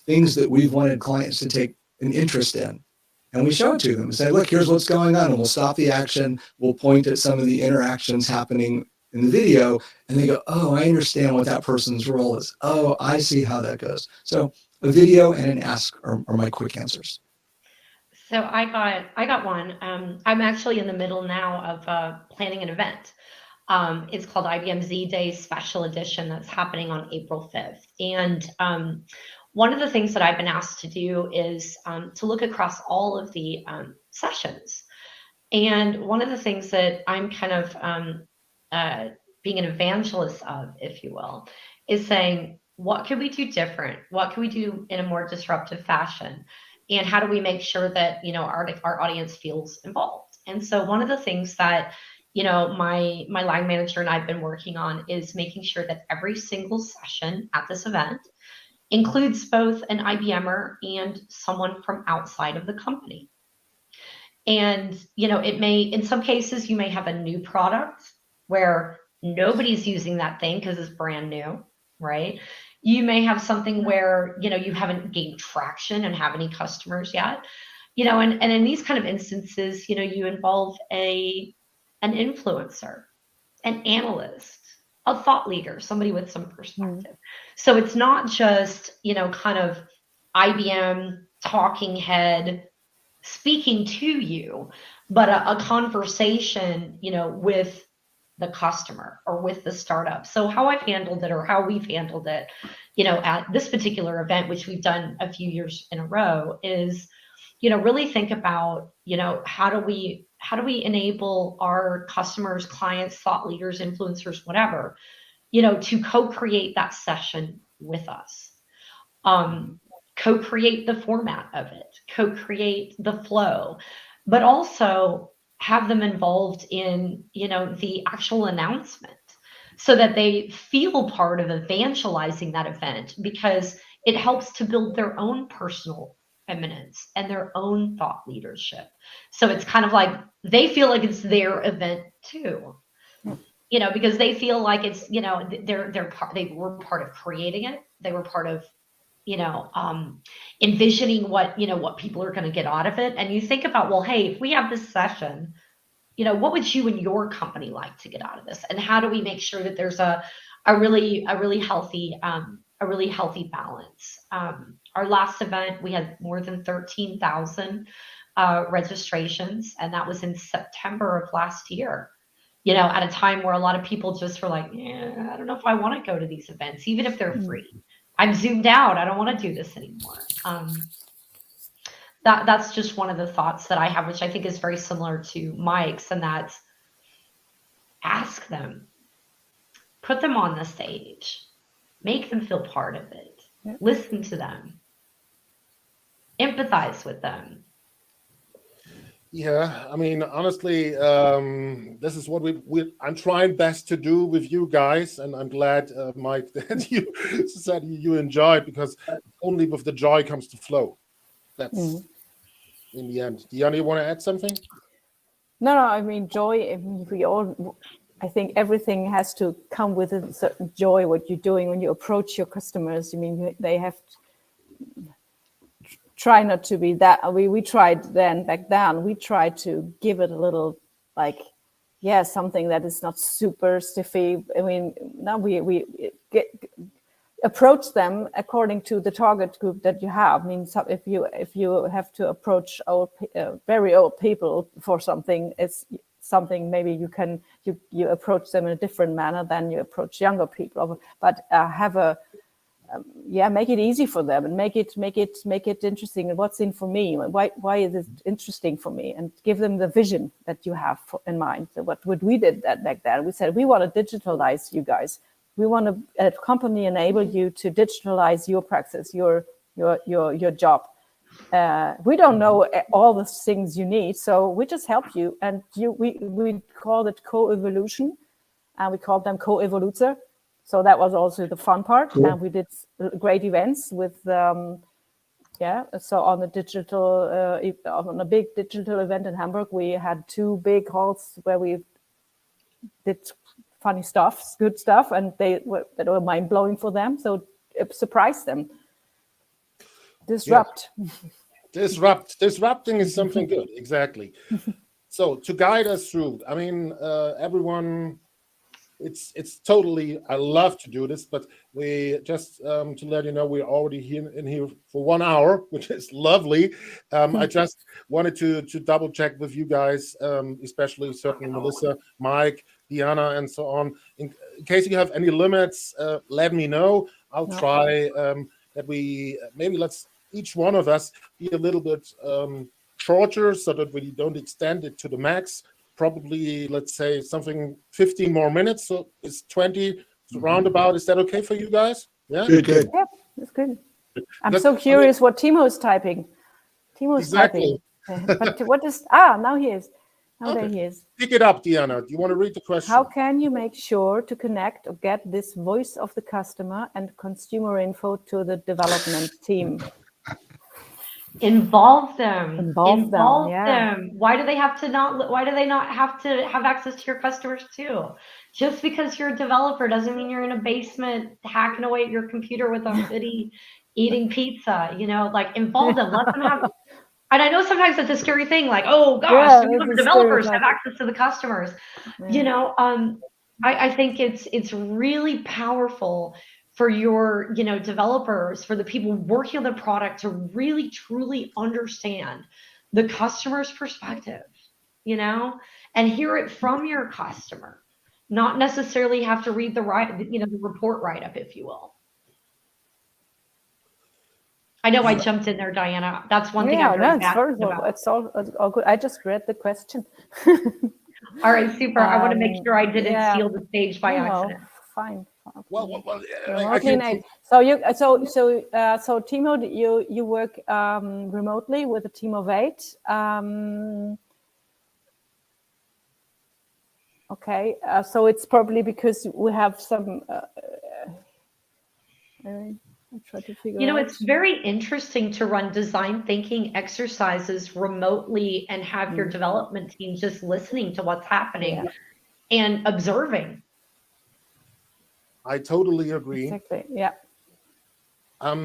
things that we've wanted clients to take an interest in. And we show it to them and say, look, here's what's going on. And we'll stop the action. We'll point at some of the interactions happening in the video, and they go, oh, I understand what that person's role is. Oh, I see how that goes. So a video and an ask are my quick answers. So I got one. I'm actually in the middle now of planning an event. It's called IBM Z Day Special Edition that's happening on April 5th. And one of the things that I've been asked to do is to look across all of the sessions. And one of the things that I'm kind of being an evangelist of, if you will, is saying, what could we do different? What can we do in a more disruptive fashion? And how do we make sure that, our audience feels involved? And so one of the things that, my line manager and I've been working on is making sure that every single session at this event includes both an IBMer and someone from outside of the company. And, it may, in some cases, you may have a new product where nobody's using that thing because it's brand new, right? You may have something where, you haven't gained traction and have any customers yet, and in these kind of instances, you involve an influencer, an analyst, a thought leader, somebody with some perspective. So it's not just, kind of IBM talking head speaking to you, but a conversation, with the customer or with the startup. So how I've handled it, or how we've handled it, at this particular event, which we've done a few years in a row, is, really think about, how do we enable our customers, clients, thought leaders, influencers, whatever, to co-create that session with us. Co-create the format of it, co-create the flow, but also have them involved in, the actual announcement so that they feel part of evangelizing that event, because it helps to build their own personal eminence and their own thought leadership. So it's kind of like they feel like it's their event too, because they feel like it's, they were part of creating it. They were part of, envisioning what people are going to get out of it. And you think about, well, hey, if we have this session, what would you and your company like to get out of this? And how do we make sure that there's a really healthy balance? Our last event, we had more than 13,000 registrations, and that was in September of last year. At a time where a lot of people just were like, yeah, I don't know if I want to go to these events, even if they're free. I'm zoomed out. I don't want to do this anymore. That's just one of the thoughts that I have, which I think is very similar to Mike's, and that's ask them, put them on the stage, make them feel part of it, listen to them, empathize with them. Yeah, I mean, honestly, this is what I'm trying best to do with you guys, and I'm glad, Mike, that you said you enjoyed, because only with the joy comes the flow. That's in the end. Diana, you want to add something? No, I mean, joy. I mean, I think everything has to come with a certain joy. What you're doing when you approach your customers, I mean, they have to try not to be that. We tried back then. We tried to give it a little, like, something that is not super stiffy. I mean, now we approach them according to the target group that you have. I mean, if you have to approach very old people for something, it's something maybe you approach them in a different manner than you approach younger people. But have a make it easy for them, and make it interesting. And what's in for me? Why is it interesting for me? And give them the vision that you have in mind. So what we did that back then, we said, we want to digitalize you guys. We want to, a company, enable you to digitalize your practice, your job. We don't know all the things you need, so we just help you. And we called it co-evolution, and we called them co-evoluzer. So that was also the fun part. Cool. And we did great events with, so on the digital, on a big digital event in Hamburg, we had 2 big halls where we did funny stuff, good stuff, and that were mind blowing for them. So it surprised them. Disrupt. Yeah. Disrupting is something good. Exactly. So to guide us through, I mean, everyone. It's totally, I love to do this, but we just to let you know, we're already in here for 1 hour, which is lovely. I just wanted to double check with you guys, especially certainly Melissa, Mike, Diana, and so on. In case you have any limits, let me know. I'll try that we maybe let's each one of us be a little bit shorter, so that we don't extend it to the max. Probably, let's say, something 15 more minutes, so it's 20 roundabout. Is that okay for you guys? Yeah, good. Yeah, that's good. I'm so curious what Timo's typing. Timo's typing. But what is now he is. There he is. Pick it up, Diana. Do you want to read the question? How can you make sure to connect or get this voice of the customer and consumer info to the development team? Involve them. Involve them. Why do they not have to have access to your customers too? Just because you're a developer doesn't mean you're in a basement hacking away at your computer with a hoodie eating pizza. Like, involve them. Let them have. And I know sometimes it's a scary thing, like, oh gosh, the developers have access to the customers. Yeah. I think it's really powerful for your, developers, for the people working on the product to really truly understand the customer's perspective, and hear it from your customer, not necessarily have to read the report write-up, if you will. I know I jumped in there, Diana. That's one thing I'm very passionate about. It's all good. I just read the question. All right, super. I want to make sure I didn't steal the stage by accident. Fine. Well, I Remotely can. enabled. So Timo, you work remotely with a team of 8. Okay, so it's probably because we have some. I try to figure You know, out. it's very interesting to run design thinking exercises remotely and have your development team just listening to what's happening and observing. I totally agree. Exactly. Yeah. I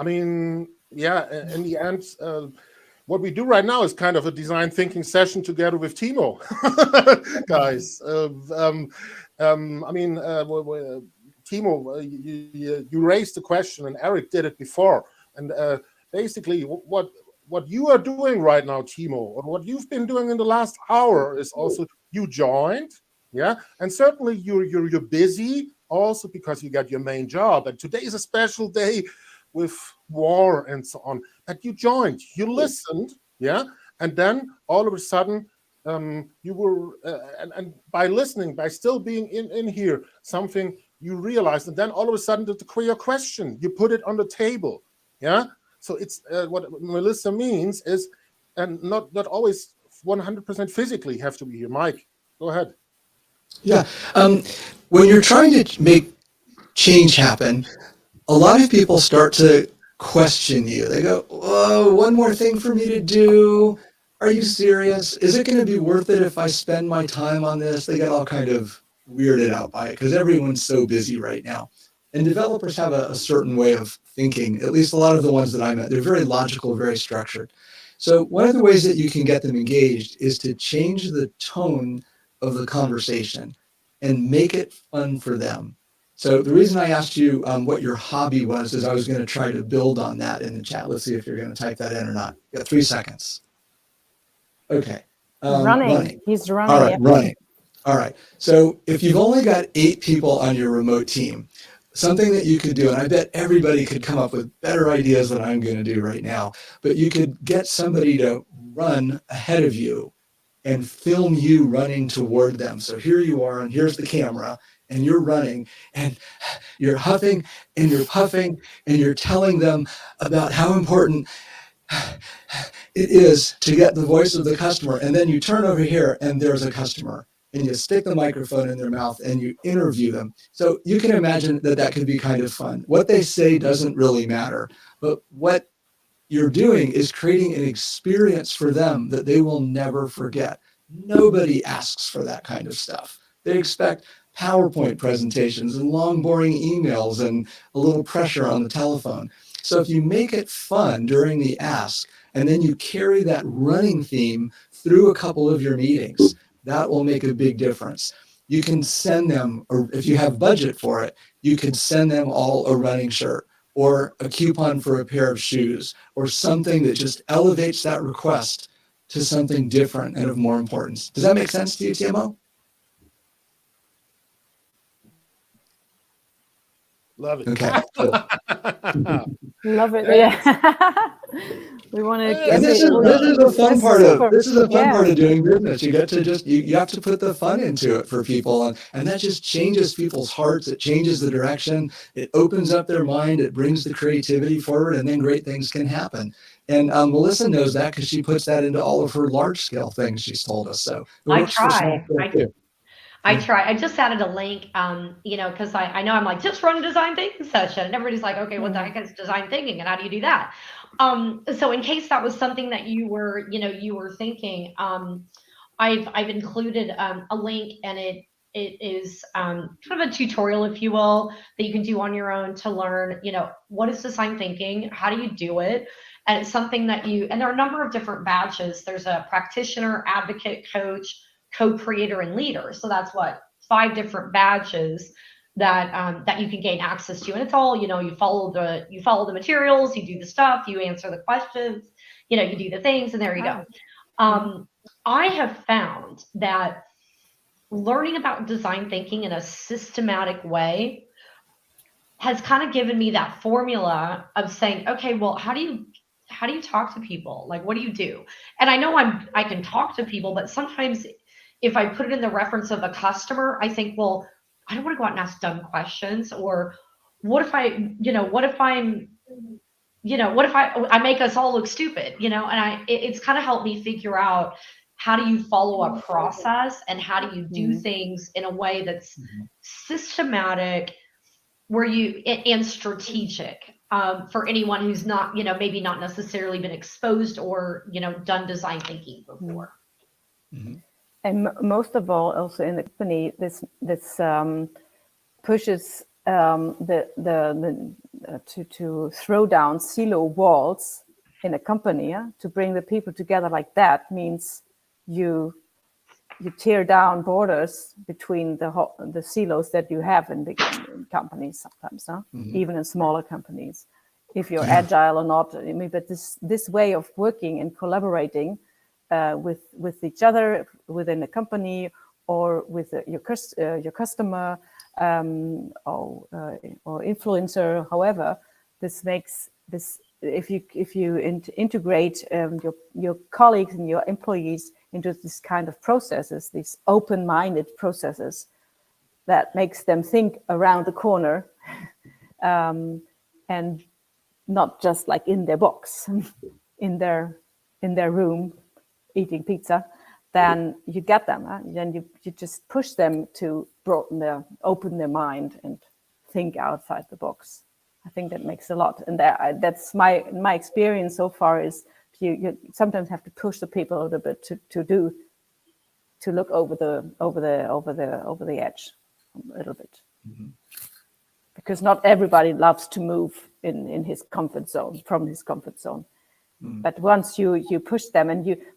mean, yeah. In the end, what we do right now is kind of a design thinking session together with Timo, guys. I mean, Timo, you raised the question, and Eric did it before. And basically, what you are doing right now, Timo, or what you've been doing in the last hour is also you joined, yeah, and certainly you're busy also because you got your main job, and today is a special day with war and so on. But you joined, you listened, yeah, and then all of a sudden you were and by listening, by still being in here, something you realized, and then all of a sudden the your question, you put it on the table, yeah. So it's what Melissa means is, and not always 100% physically have to be here. Mike, go ahead. Yeah. When you're trying to make change happen, a lot of people start to question you. They go, "Whoa, one more thing for me to do? Are you serious? Is it going to be worth it if I spend my time on this?" They get all kind of weirded out by it because everyone's so busy right now. And developers have a certain way of thinking, at least a lot of the ones that I met. They're very logical, very structured. So one of the ways that you can get them engaged is to change the tone of the conversation and make it fun for them. So the reason I asked you what your hobby was is I was going to try to build on that in the chat. Let's see if you're going to type that in or not. You got 3 seconds. Okay. Running. He's running. All right, Yeah. running. All right. So if you've only got 8 people on your remote team, something that you could do, and I bet everybody could come up with better ideas than I'm going to do right now, but you could get somebody to run ahead of you and film you running toward them. So here you are, and here's the camera, and you're running, and you're huffing, and you're puffing, and you're telling them about how important it is to get the voice of the customer. And then you turn over here, and there's a customer, and you stick the microphone in their mouth, and you interview them. So you can imagine that that could be kind of fun. What they say doesn't really matter, but what you're doing is creating an experience for them that they will never forget. Nobody asks for that kind of stuff. They expect PowerPoint presentations and long, boring emails and a little pressure on the telephone. So if you make it fun during the ask, and then you carry that running theme through a couple of your meetings, that will make a big difference. You can send them, or if you have budget for it, you can send them all a running shirt, or a coupon for a pair of shoes, or something that just elevates that request to something different and of more importance. Does that make sense to you, TMO? Love it. Okay, cool. Love it. Yeah. We want to. And this is a fun part of doing business. You get to just you have to put the fun into it for people, and that just changes people's hearts. It changes the direction. It opens up their mind. It brings the creativity forward, and then great things can happen. And Melissa knows that because she puts that into all of her large scale things she's told us. So it works for small scale too. I try. I just added a link, you know, because I know I'm like, just run a design thinking session. And everybody's like, okay, what the heck is design thinking? And how do you do that? So in case that was something that you were, you know, you were thinking, I've included a link, and it is kind of a tutorial, if you will, that you can do on your own to learn, you know, what is design thinking? How do you do it? And it's something that and there are a number of different badges. There's a practitioner, advocate, coach, co-creator, and leader. So that's 5 different badges that that you can gain access to. And it's all, you know, you follow the materials, you do the stuff, you answer the questions, you know, you do the things, and there you go. I have found that learning about design thinking in a systematic way has kind of given me that formula of saying, okay, well, how do you talk to people? Like, what do you do? And I know I can talk to people, but sometimes if I put it in the reference of a customer, I think, well, I don't want to go out and ask dumb questions, or what if I make us all look stupid, and it's kind of helped me figure out, how do you follow a process, and how do you do things in a way that's systematic, and strategic, for anyone who's not, maybe not necessarily been exposed or, done design thinking before. And most of all, also in the company, this pushes to throw down silo walls in a company. To bring the people together like that means you tear down borders between the silos that you have in big companies sometimes, even in smaller companies, if you're agile or not. I mean, but this way of working and collaborating with each other within the company, or with your customer, or influencer, however, this makes this, if you integrate your colleagues and your employees into this kind of processes, these open-minded processes, that makes them think around the corner, and not just like in their box, in their room eating pizza, then you get them. Then you just push them to open their mind and think outside the box. I think that makes a lot, and that's my experience so far. Is you sometimes have to push the people a little bit to look over the edge a little bit, because not everybody loves to move in his comfort zone, from his comfort zone. But once you push them,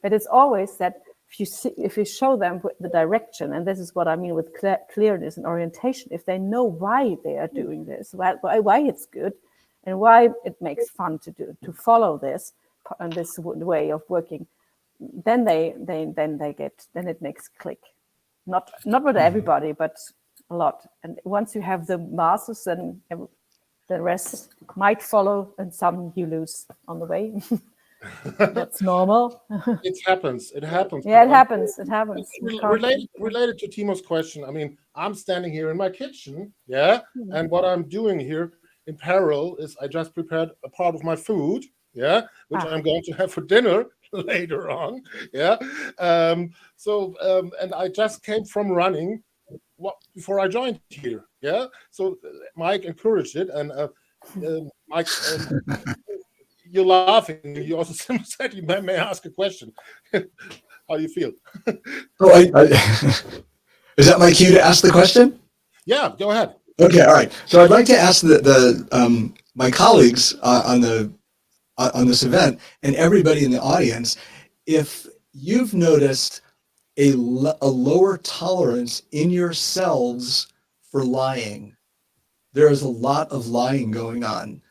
but it's always that if you show them the direction, and this is what I mean with clearness and orientation, if they know why they are doing this, why it's good, and why it makes fun to follow this and this way of working, then it makes click. Not with everybody, but a lot. And once you have the masters, then the rest might follow, and some you lose on the way. That's normal. It happens. Yeah, it happens. Related to Timo's question, I mean, I'm standing here in my kitchen, and what I'm doing here in parallel is I just prepared a part of my food, which I'm going to have for dinner later on, and I just came from running before I joined here, So Mike encouraged it, and Mike. You're laughing. You also said you may ask a question. How do you feel? Is that my cue to ask the question? Yeah, go ahead. Okay, all right. So I'd like to ask my colleagues on this event, and everybody in the audience, if you've noticed a lower tolerance in yourselves for lying. There is a lot of lying going on.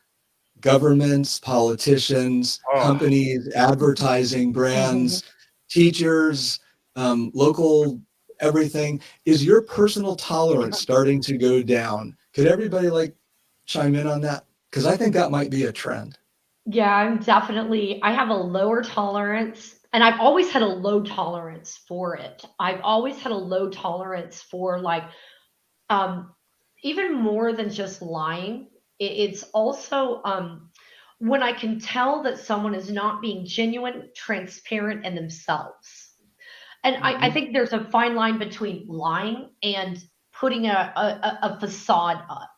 Governments, politicians, companies, advertising, brands, teachers, local everything. Is your personal tolerance starting to go down? Could everybody chime in on that? Because I think that might be a trend. Yeah, I have a lower tolerance, and I've always had a low tolerance for it. I've always had a low tolerance for even more than just lying. It's also when I can tell that someone is not being genuine, transparent, and themselves. And I think there's a fine line between lying and putting a facade up.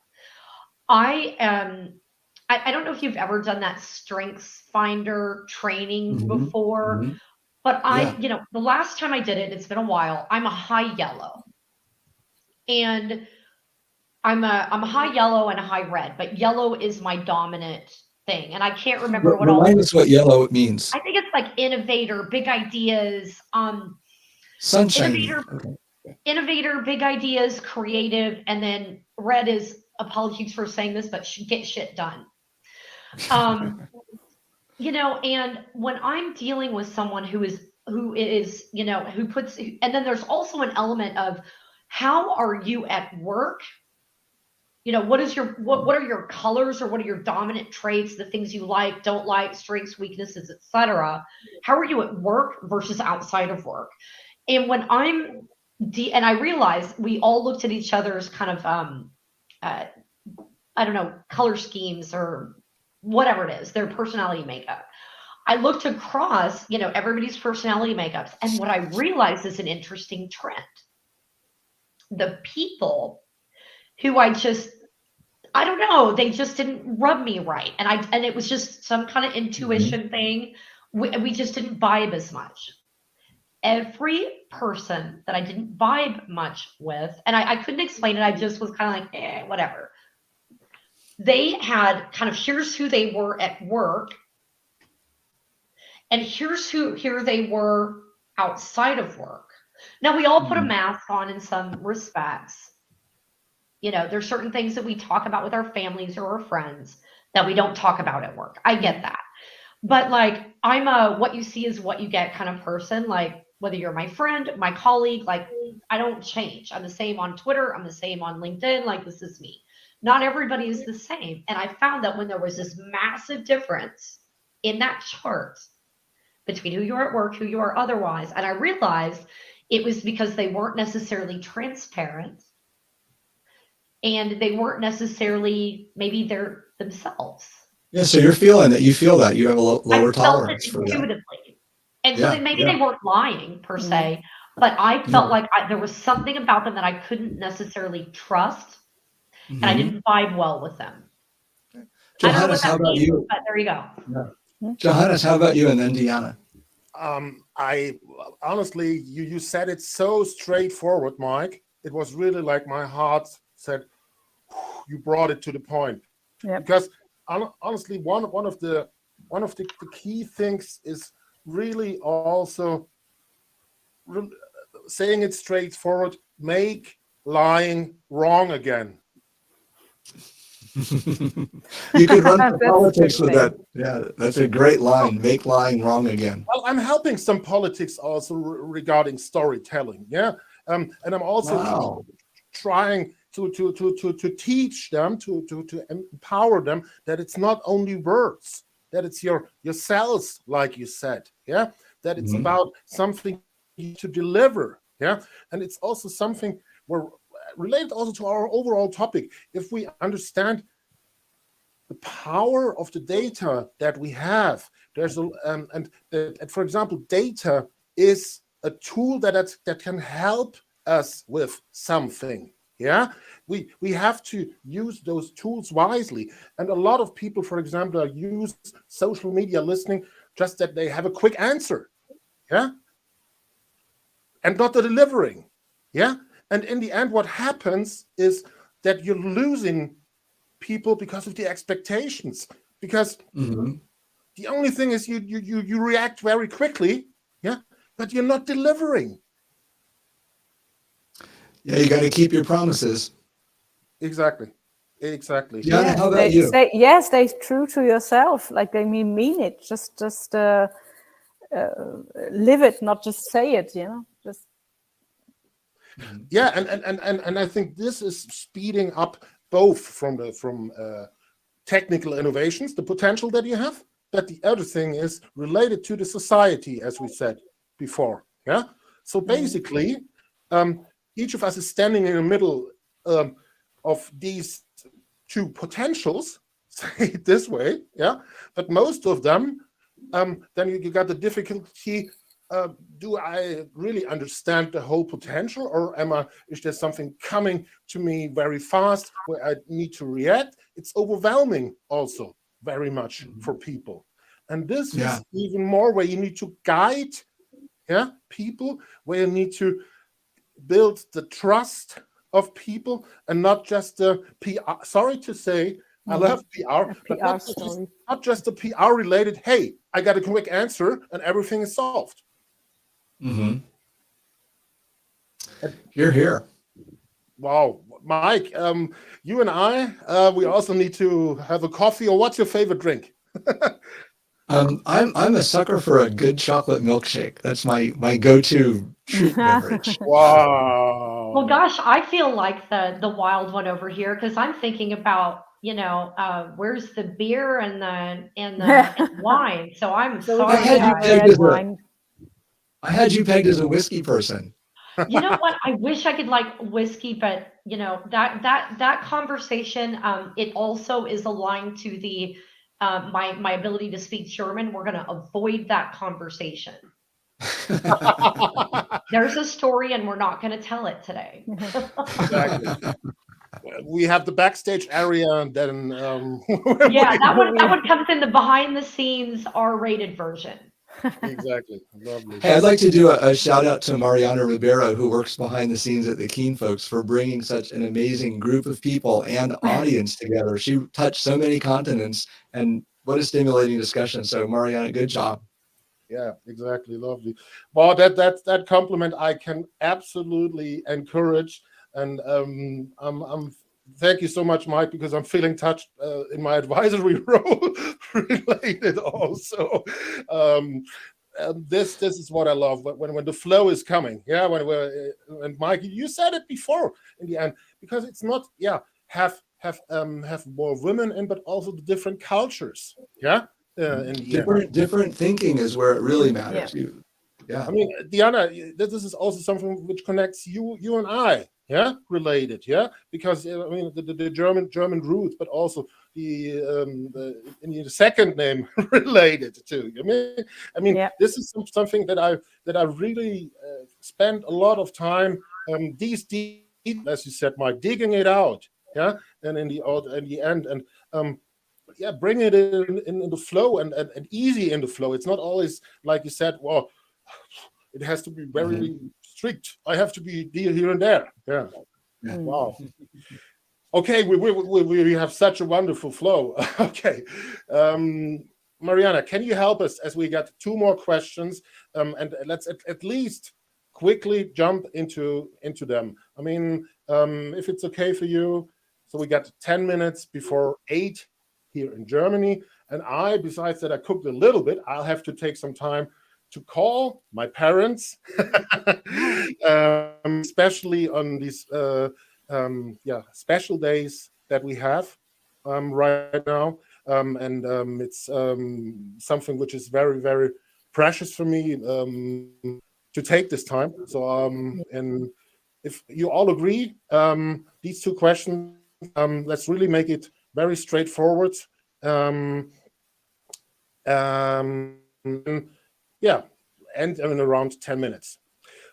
I don't know if you've ever done that Strengths Finder training before, but the last time I did it, it's been a while. I'm a high yellow, and I'm a high yellow and a high red, but yellow is my dominant thing, and I can't remember what all. Remind us what yellow means. I think it's like innovator, big ideas, sunshine. Innovator, big ideas, creative, and then red is, apologies for saying this, but get shit done. And when I'm dealing with someone who puts, and then there's also an element of, how are you at work? What are your colors, or what are your dominant traits, the things you like, don't like, strengths, weaknesses, etc. How are you at work versus outside of work? And when I'm and I realized we all looked at each other's kind of, I don't know, color schemes or whatever it is, their personality makeup. I looked across, everybody's personality makeups. And what I realized is an interesting trend. The people who I don't know, they just didn't rub me right. And it was just some kind of intuition thing. We just didn't vibe as much. Every person that I didn't vibe much with, and I couldn't explain it, I just was kind of like, whatever. They had kind of, here's who they were at work, and here they were outside of work. Now, we all put a mask on in some respects. There's certain things that we talk about with our families or our friends that we don't talk about at work. I get that. But like, I'm a what you see is what you get kind of person. Like, whether you're my friend, my colleague, like, I don't change. I'm the same on Twitter. I'm the same on LinkedIn. Like, this is me. Not everybody is the same. And I found that when there was this massive difference in that chart between who you are at work, who you are otherwise, and I realized it was because they weren't necessarily transparent, and they weren't necessarily maybe they're themselves. Yeah, so you feel that you have a lower tolerance for that. Intuitively. And so maybe they weren't lying per se, but I felt like there was something about them that I couldn't necessarily trust, and I didn't vibe well with them. Johannes, how about you? But there you go. Yeah. Johannes, how about you? And then Deanna. I honestly, you said it so straightforward, Mike. It was really like my heart said, you brought it to the point. Yep. Because honestly, one of the key things is really also saying it straightforward, make lying wrong again. You could run for politics with that. Yeah, that's a great line. Make lying wrong again. Well, I'm helping some politics also regarding storytelling. Yeah, and I'm also trying to teach them, to empower them that it's not only words, that it's your cells, like you said. Yeah, that it's about something to deliver. Yeah, and it's also something where related also to our overall topic. If we understand the power of the data that we have, there's for example, data is a tool that can help us with something. Yeah, we have to use those tools wisely. And a lot of people, for example, use social media listening just that they have a quick answer. Yeah, and not the delivering. Yeah. And in the end, what happens is that you're losing people because of the expectations. Because the only thing is you react very quickly, yeah, but you're not delivering. Yeah, you got to keep your promises. Exactly. Deanna, how about you? Stay true to yourself. Like they mean it. Just live it, not just say it. Just. Yeah, and I think this is speeding up both from technical innovations, the potential that you have, but the other thing is related to the society, as we said before. Yeah. So basically, each of us is standing in the middle of these two potentials. Say it this way. Yeah. But most of them, then you got the difficulty. Do I really understand the whole potential, or is there something coming to me very fast where I need to react? It's overwhelming also very much for people. And this is even more where you need to guide people, where you need to build the trust of people and not just the PR. Sorry to say, I love PR, but not just the PR related, hey, I got a quick answer and everything is solved. Hear, hear. Wow, Mike, you and I, we also need to have a coffee. Or what's your favorite drink? I'm a sucker for a good chocolate milkshake. That's my go-to treat beverage. Wow. Well, gosh, I feel like the wild one over here because I'm thinking about where's the beer and the wine. So I'm sorry. I had you pegged as a whiskey person. You know what? I wish I could like whiskey, but you know that conversation, it also is aligned to the my ability to speak German. We're going to avoid that conversation. There's a story, and we're not going to tell it today. Exactly. We have the backstage area, and then yeah, that one comes in the behind the scenes R-rated version. Exactly. Lovely. Hey, I'd like to do a shout out to Mariana Ribeiro, who works behind the scenes at the Keenfolks, for bringing such an amazing group of people and audience together. She touched so many continents, and what a stimulating discussion. So Mariana, good job. Yeah, exactly. Lovely. Well, that compliment I can absolutely encourage, and I'm thank you so much, Mike, because I'm feeling touched in my advisory role related also. This is what I love when the flow is coming. Yeah, and Mike, you said it before in the end, because it's not have more women in, but also the different cultures. Yeah. In the Different thinking is where it really matters. Yeah. I mean, Diana, this is also something which connects you and I, related, because I mean the German roots, but also the second name related too. I mean, this is something that I really spend a lot of time these deep, as you said, Mike, digging it out, and in the end, and bring it in the flow and easy in the flow. It's not always like you said, well, it has to be very strict. I have to be here and there. Yeah. Wow. Okay, we have such a wonderful flow. Okay. Mariana, can you help us as we got 2 more questions? And let's at least quickly jump into them. I mean, if it's okay for you. So we got 10 minutes before 8 here in Germany. And besides that, I cooked a little bit. I'll have to take some time to call my parents, especially on these special days that we have right now. It's something which is very, very precious for me to take this time. So, and if you all agree, these 2 questions, let's really make it very straightforward. And in around 10 minutes.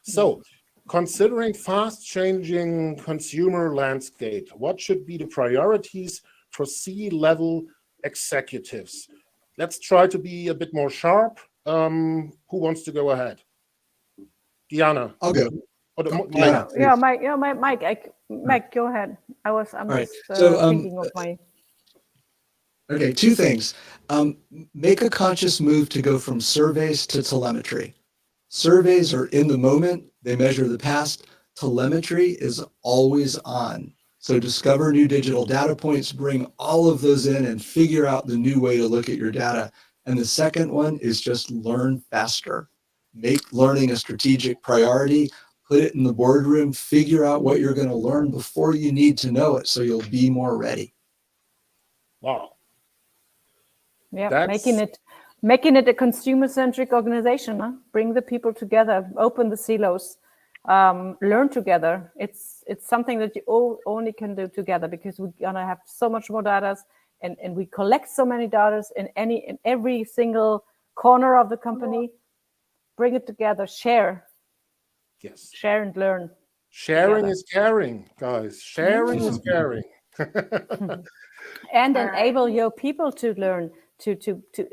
So, considering fast-changing consumer landscape, what should be the priorities for C-level executives? Let's try to be a bit more sharp. Who wants to go ahead? Diana. I'll go. Mike, go ahead. I'm right. just thinking of my. Okay, 2 things. Make a conscious move to go from surveys to telemetry. Surveys are in the moment, they measure the past. Telemetry is always on. So discover new digital data points, bring all of those in and figure out the new way to look at your data. And the second one is just learn faster. Make learning a strategic priority, put it in the boardroom, figure out what you're going to learn before you need to know it so you'll be more ready. Wow. Yeah, making it a consumer-centric organization. Bring the people together, open the silos, learn together. It's something that you all only can do together, because we're gonna have so much more data, and we collect so many data in every single corner of the company. Bring it together, share. Yes. Share and learn. Sharing is caring, guys. Sharing is caring. And enable your people to learn to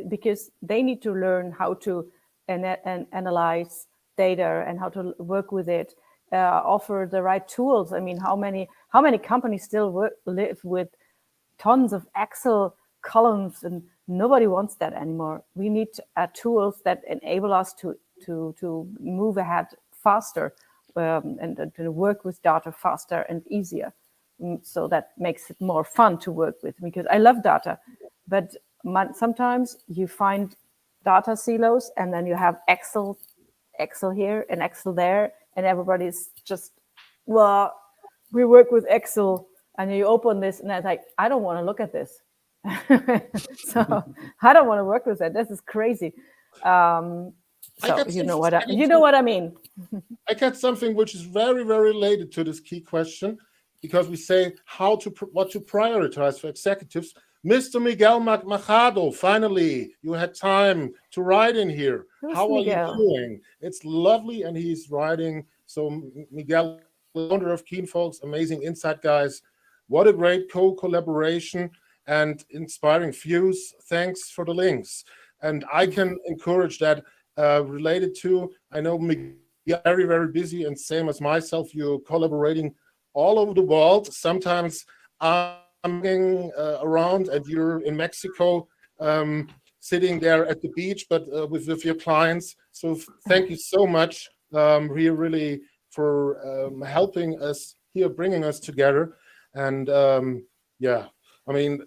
because they need to learn how to analyze data and how to work with it, offer the right tools. I mean, how many companies still live with tons of Excel columns, and nobody wants that anymore. We need tools that enable us to move ahead faster and to work with data faster and easier. So that makes it more fun to work with, because I love data, but sometimes you find data silos and then you have Excel here and Excel there, and everybody's just, well, we work with Excel, and you open this and it's like, I don't want to look at this. So I don't want to work with that. This is crazy. I So got you know something what I mean. I got something which is very, very related to this key question, because we say what to prioritize for executives. Mr. Miguel Machado, finally, you had time to write in here. Who's How are you Miguel? doing? It's lovely, and he's writing. So Miguel, founder of Keenfolks, amazing insight guys. What a great collaboration and inspiring views. Thanks for the links. And I can encourage that related to, I know Miguel very, very busy, and same as myself, you're collaborating all over the world. Sometimes I'm around and you're in Mexico, sitting there at the beach, but with your clients. So thank you so much, really for helping us here, bringing us together. And yeah, I mean,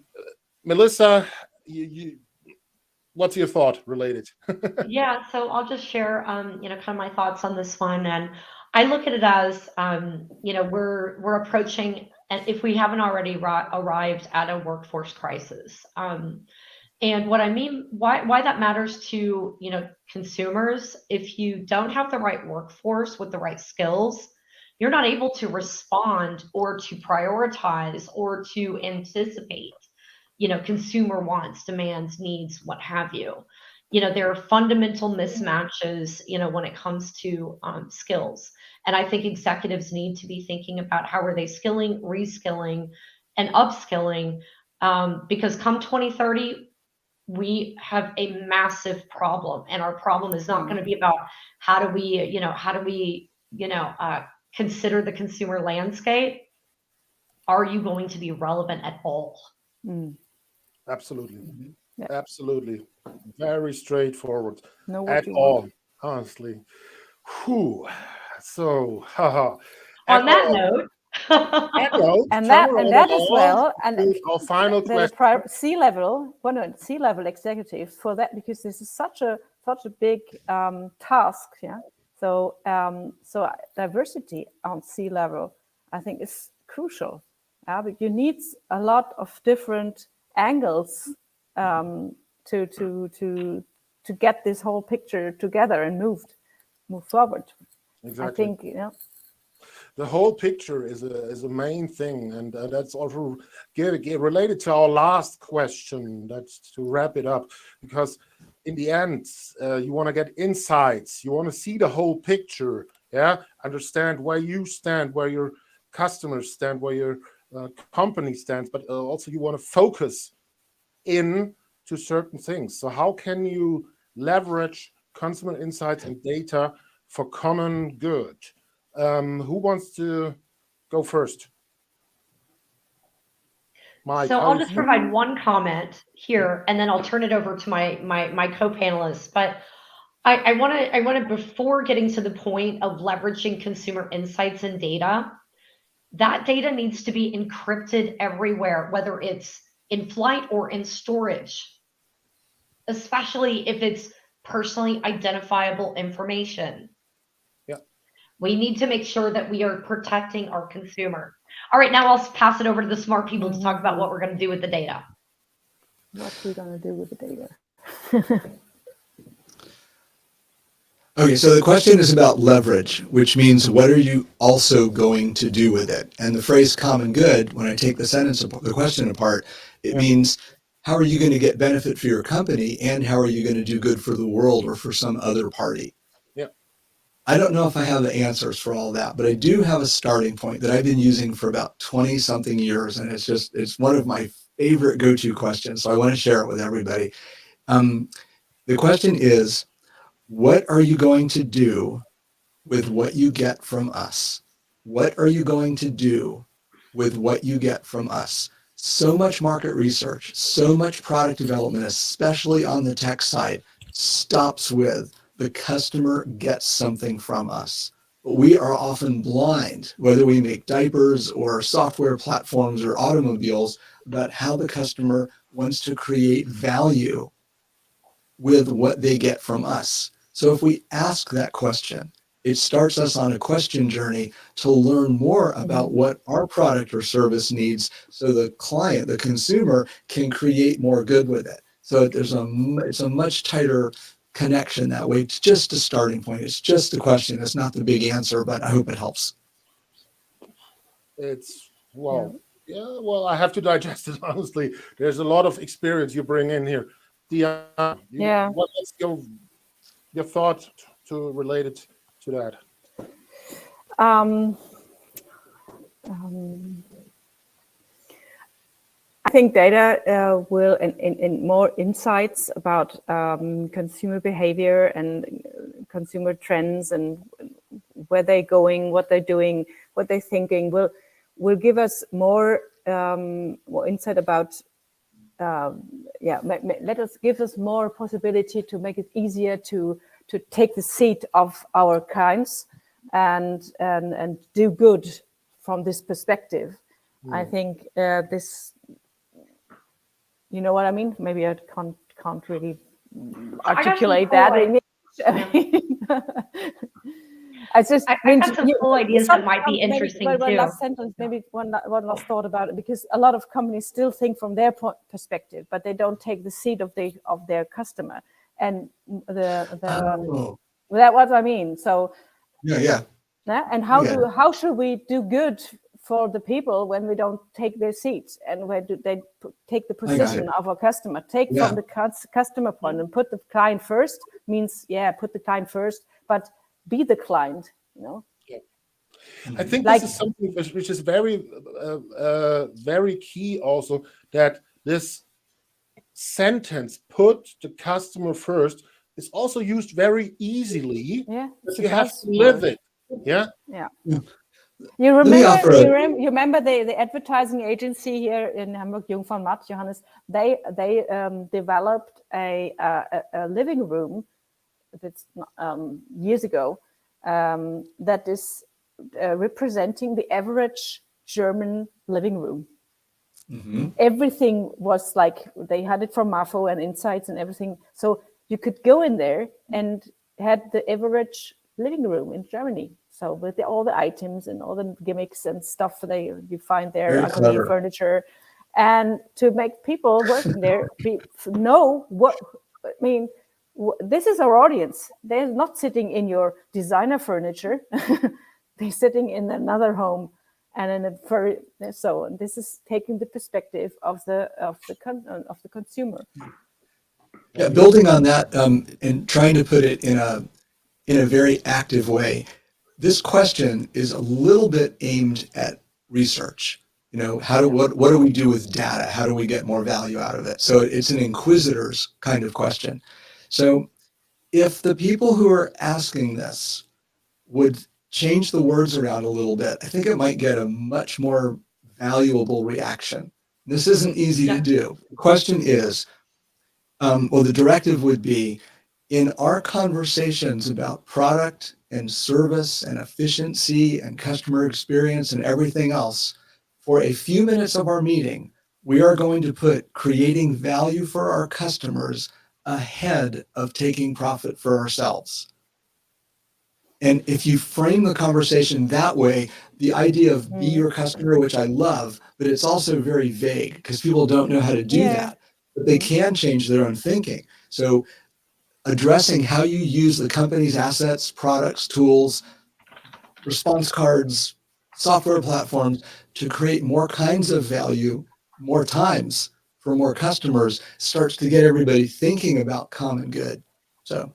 Melissa, what's your thought related? Yeah, so I'll just share, kind of my thoughts on this one. And I look at it as, we're approaching, and if we haven't already arrived at a workforce crisis. And what I mean, why that matters to, consumers, if you don't have the right workforce with the right skills, you're not able to respond or to prioritize or to anticipate, consumer wants, demands, needs, what have you. There are fundamental mismatches, when it comes to skills. And I think executives need to be thinking about how are they skilling, reskilling, and upskilling, because come 2030, we have a massive problem, and our problem is not going to be about how do we consider the consumer landscape. Are you going to be relevant at all? Absolutely. Yeah. Absolutely. Very straightforward. Know what At you all, want. honestly. Whew. So, haha. On that note, And that as well, and our final the question. C-level executives for that, because this is such a big task. Yeah. So diversity on C-level, I think, is crucial. But you need a lot of different angles to get this whole picture together and move forward. Exactly. I think The whole picture is a main thing, and that's also related to our last question. That's to wrap it up, because in the end, you want to get insights. You want to see the whole picture. Yeah, understand where you stand, where your customers stand, where your company stands, but also you want to focus in to certain things. So how can you leverage consumer insights and data for common good? Who wants to go first? Mike, so I'll just provide one comment here, and then I'll turn it over to my co-panelists. But I want to, before getting to the point of leveraging consumer insights and data, that data needs to be encrypted everywhere, whether it's in flight or in storage, especially if it's personally identifiable information. Yeah. We need to make sure that we are protecting our consumer. All right, now I'll pass it over to the smart people to talk about what we're going to do with the data. What we're going to do with the data. Okay, so the question is about leverage, which means what are you also going to do with it? And the phrase common good, when I take the question apart, it means how are you going to get benefit for your company, and how are you going to do good for the world or for some other party? Yeah. I don't know if I have the answers for all that, but I do have a starting point that I've been using for about 20 something years. And it's one of my favorite go-to questions. So I want to share it with everybody. The question is, what are you going to do with what you get from us? What are you going to do with what you get from us? So much market research, so much product development, especially on the tech side, stops with the customer gets something from us. But we are often blind, whether we make diapers or software platforms or automobiles, about how the customer wants to create value with what they get from us. So if we ask that question, it starts us on a question journey to learn more about what our product or service needs, so the client, the consumer, can create more good with it. So it's a much tighter connection that way. It's just a starting point. It's just a question. It's not the big answer, but I hope it helps. It's, well, yeah, well, I have to digest it, honestly. There's a lot of experience you bring in here. What's your thought to related to that? I think data will, and more insights about consumer behavior and consumer trends and where they're going, what they're doing, what they're thinking, will give us more insight about. Give us more possibility to make it easier to take the seat of our clients and do good from this perspective. I think this. You know what I mean? Maybe I can't really articulate that. I got some cool ideas that might be interesting too. One last sentence, maybe one last thought about it, because a lot of companies still think from their perspective, but they don't take the seat of their customer, and that's what I mean. So and how should we do good for the people when we don't take their seats, and where do they take the position of our customer? Take from the customer point and put the client first. Means put the client first, but be the client. I think this is something which is very very key also, that this sentence, put the customer first, is also used very easily. But you have to live it. You remember the advertising agency here in Hamburg, Jung von Matt, Johannes. They developed a living room that's years ago that is representing the average German living room. Mm-hmm. Everything was like, they had it from Mafo and Insights and everything. So you could go in there and had the average living room in Germany. So with all the items and all the gimmicks and stuff you find there, ugly furniture, and to make people working there know what I mean. This is our audience. They're not sitting in your designer furniture. They're sitting in another home, and and this is taking the perspective of the consumer. Yeah, building on that and trying to put it in a very active way. This question is a little bit aimed at research. What do we do with data? How do we get more value out of it? So it's an inquisitor's kind of question. So if the people who are asking this would change the words around a little bit, I think it might get a much more valuable reaction. This isn't easy to do. The question is, the directive would be, in our conversations about product and service and efficiency and customer experience and everything else, for a few minutes of our meeting, we are going to put creating value for our customers ahead of taking profit for ourselves. And if you frame the conversation that way, the idea of be your customer, which I love, but it's also very vague because people don't know how to do that, but they can change their own thinking. So addressing how you use the company's assets, products, tools, response cards, software platforms to create more kinds of value, more times for more customers, starts to get everybody thinking about common good. So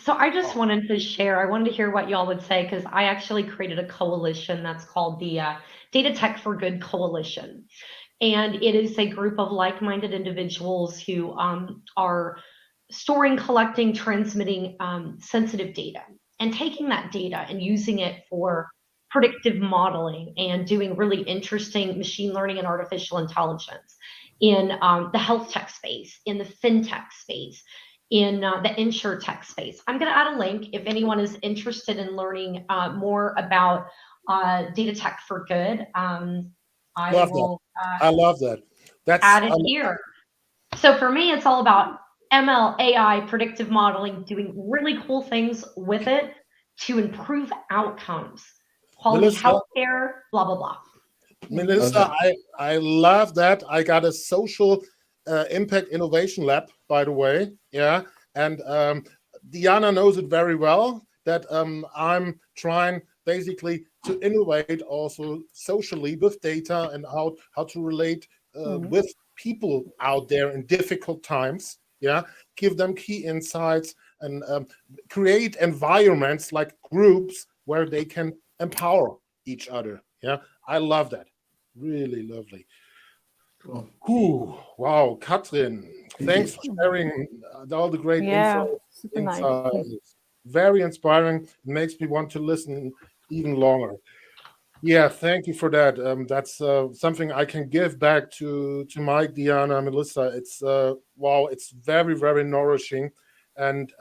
I just wanted to share, I wanted to hear what y'all would say, because I actually created a coalition that's called the Data Tech for Good Coalition. And it is a group of like-minded individuals who are storing, collecting, transmitting sensitive data, and taking that data and using it for predictive modeling and doing really interesting machine learning and artificial intelligence in the health tech space, in the fintech space, in the insurtech space. I'm going to add a link if anyone is interested in learning more about Data Tech for Good. I love that. That's add it here. So for me, it's all about ML, AI, predictive modeling, doing really cool things with it to improve outcomes, quality healthcare, blah, blah, blah. Melissa, I love that. I got a social impact innovation lab, by the way. Yeah. And Diana knows it very well that I'm trying basically to innovate also socially with data and how to relate with people out there in difficult times. Yeah, give them key insights and create environments like groups where they can empower each other. Yeah, I love that. Really lovely. Cool. Ooh, wow, Katrin, thanks for sharing all the great super nice. insights. Very inspiring. It makes me want to listen even longer. Yeah, thank you for that. That's something I can give back to Mike, Diana, Melissa. It's wow, it's very, very nourishing, and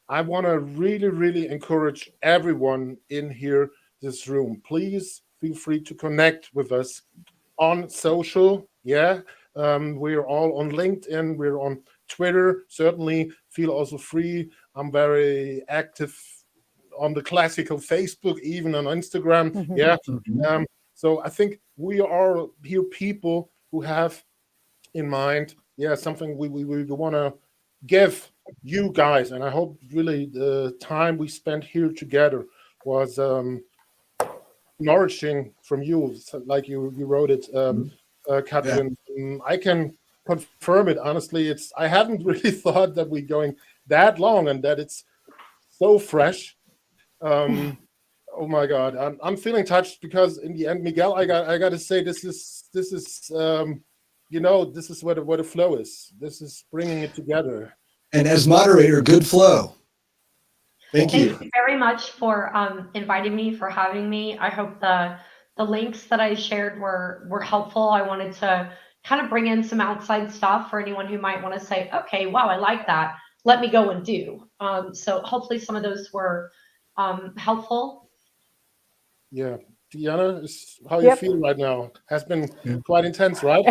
I want to really, really encourage everyone in here, this room. Please feel free to connect with us on social. Yeah, we're all on LinkedIn. We're on Twitter. Certainly, feel also free. I'm very active on the classical Facebook, even on Instagram. Yeah. So I think we are here people who have in mind, yeah, something we want to give you guys. And I hope really the time we spent here together was nourishing from you, like you wrote it, Katrin. I can confirm it, honestly. I hadn't really thought that we're going that long and that it's so fresh. Oh my God, I'm feeling touched because in the end, Miguel, I got to say this is this is where the flow is. This is bringing it together. And as moderator, good flow. Thank you. Thank you very much for inviting me, for having me. I hope the links that I shared were helpful. I wanted to kind of bring in some outside stuff for anyone who might want to say, okay, wow, I like that. Let me go and do. So hopefully some of those were helpful. Yeah. Diana, how you feel right now? Has been quite intense, right?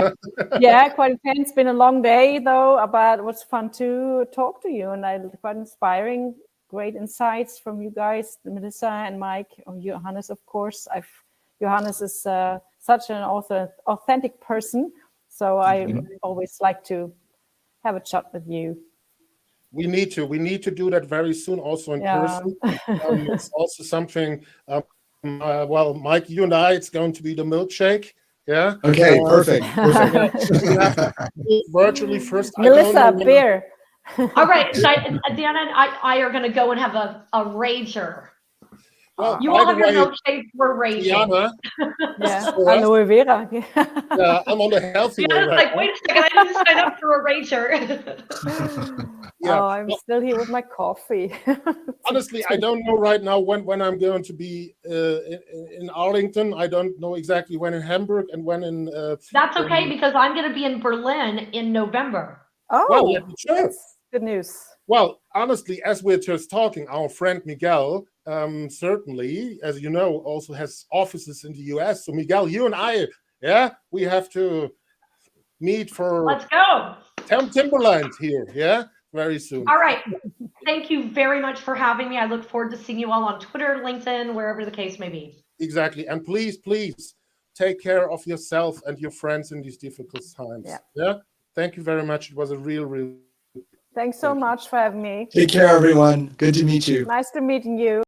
Yeah, quite intense. It's been a long day though, but it was fun to talk to you and quite inspiring. Great insights from you guys, Melissa and Mike, or Johannes, of course. Johannes is such an authentic person, so I always like to have a chat with you. We need to do that very soon, also in person. It's also something. Well, Mike, you and I, it's going to be the milkshake. Yeah. Okay. Perfect. We have to do it virtually first. Melissa, beer. All right, so Diana and I are going to go and have a rager. Well, you all have your milkshakes, we're raging. Diana, aloe vera. Yeah, I'm on the healthy way right like, wait a second, I didn't sign up for a rager. Yeah. Oh, I'm still here with my coffee. Honestly, I don't know right now when I'm going to be in Arlington. I don't know exactly when in Hamburg and when in. That's okay because I'm going to be in Berlin in November. Oh, well, yeah, sure. That's good news. Well, honestly, as we're just talking, our friend Miguel, certainly, as you know, also has offices in the US. So Miguel, you and I, we have to meet for. Let's go. Timberland here, very soon. All right. Thank you very much for having me. I look forward to seeing you all on Twitter, LinkedIn, wherever the case may be. Exactly. And please take care of yourself and your friends in these difficult times. Yeah. Thank you very much. It was a real. Thanks so much for having me. Take care, everyone. Good to meet you. Nice to meet you.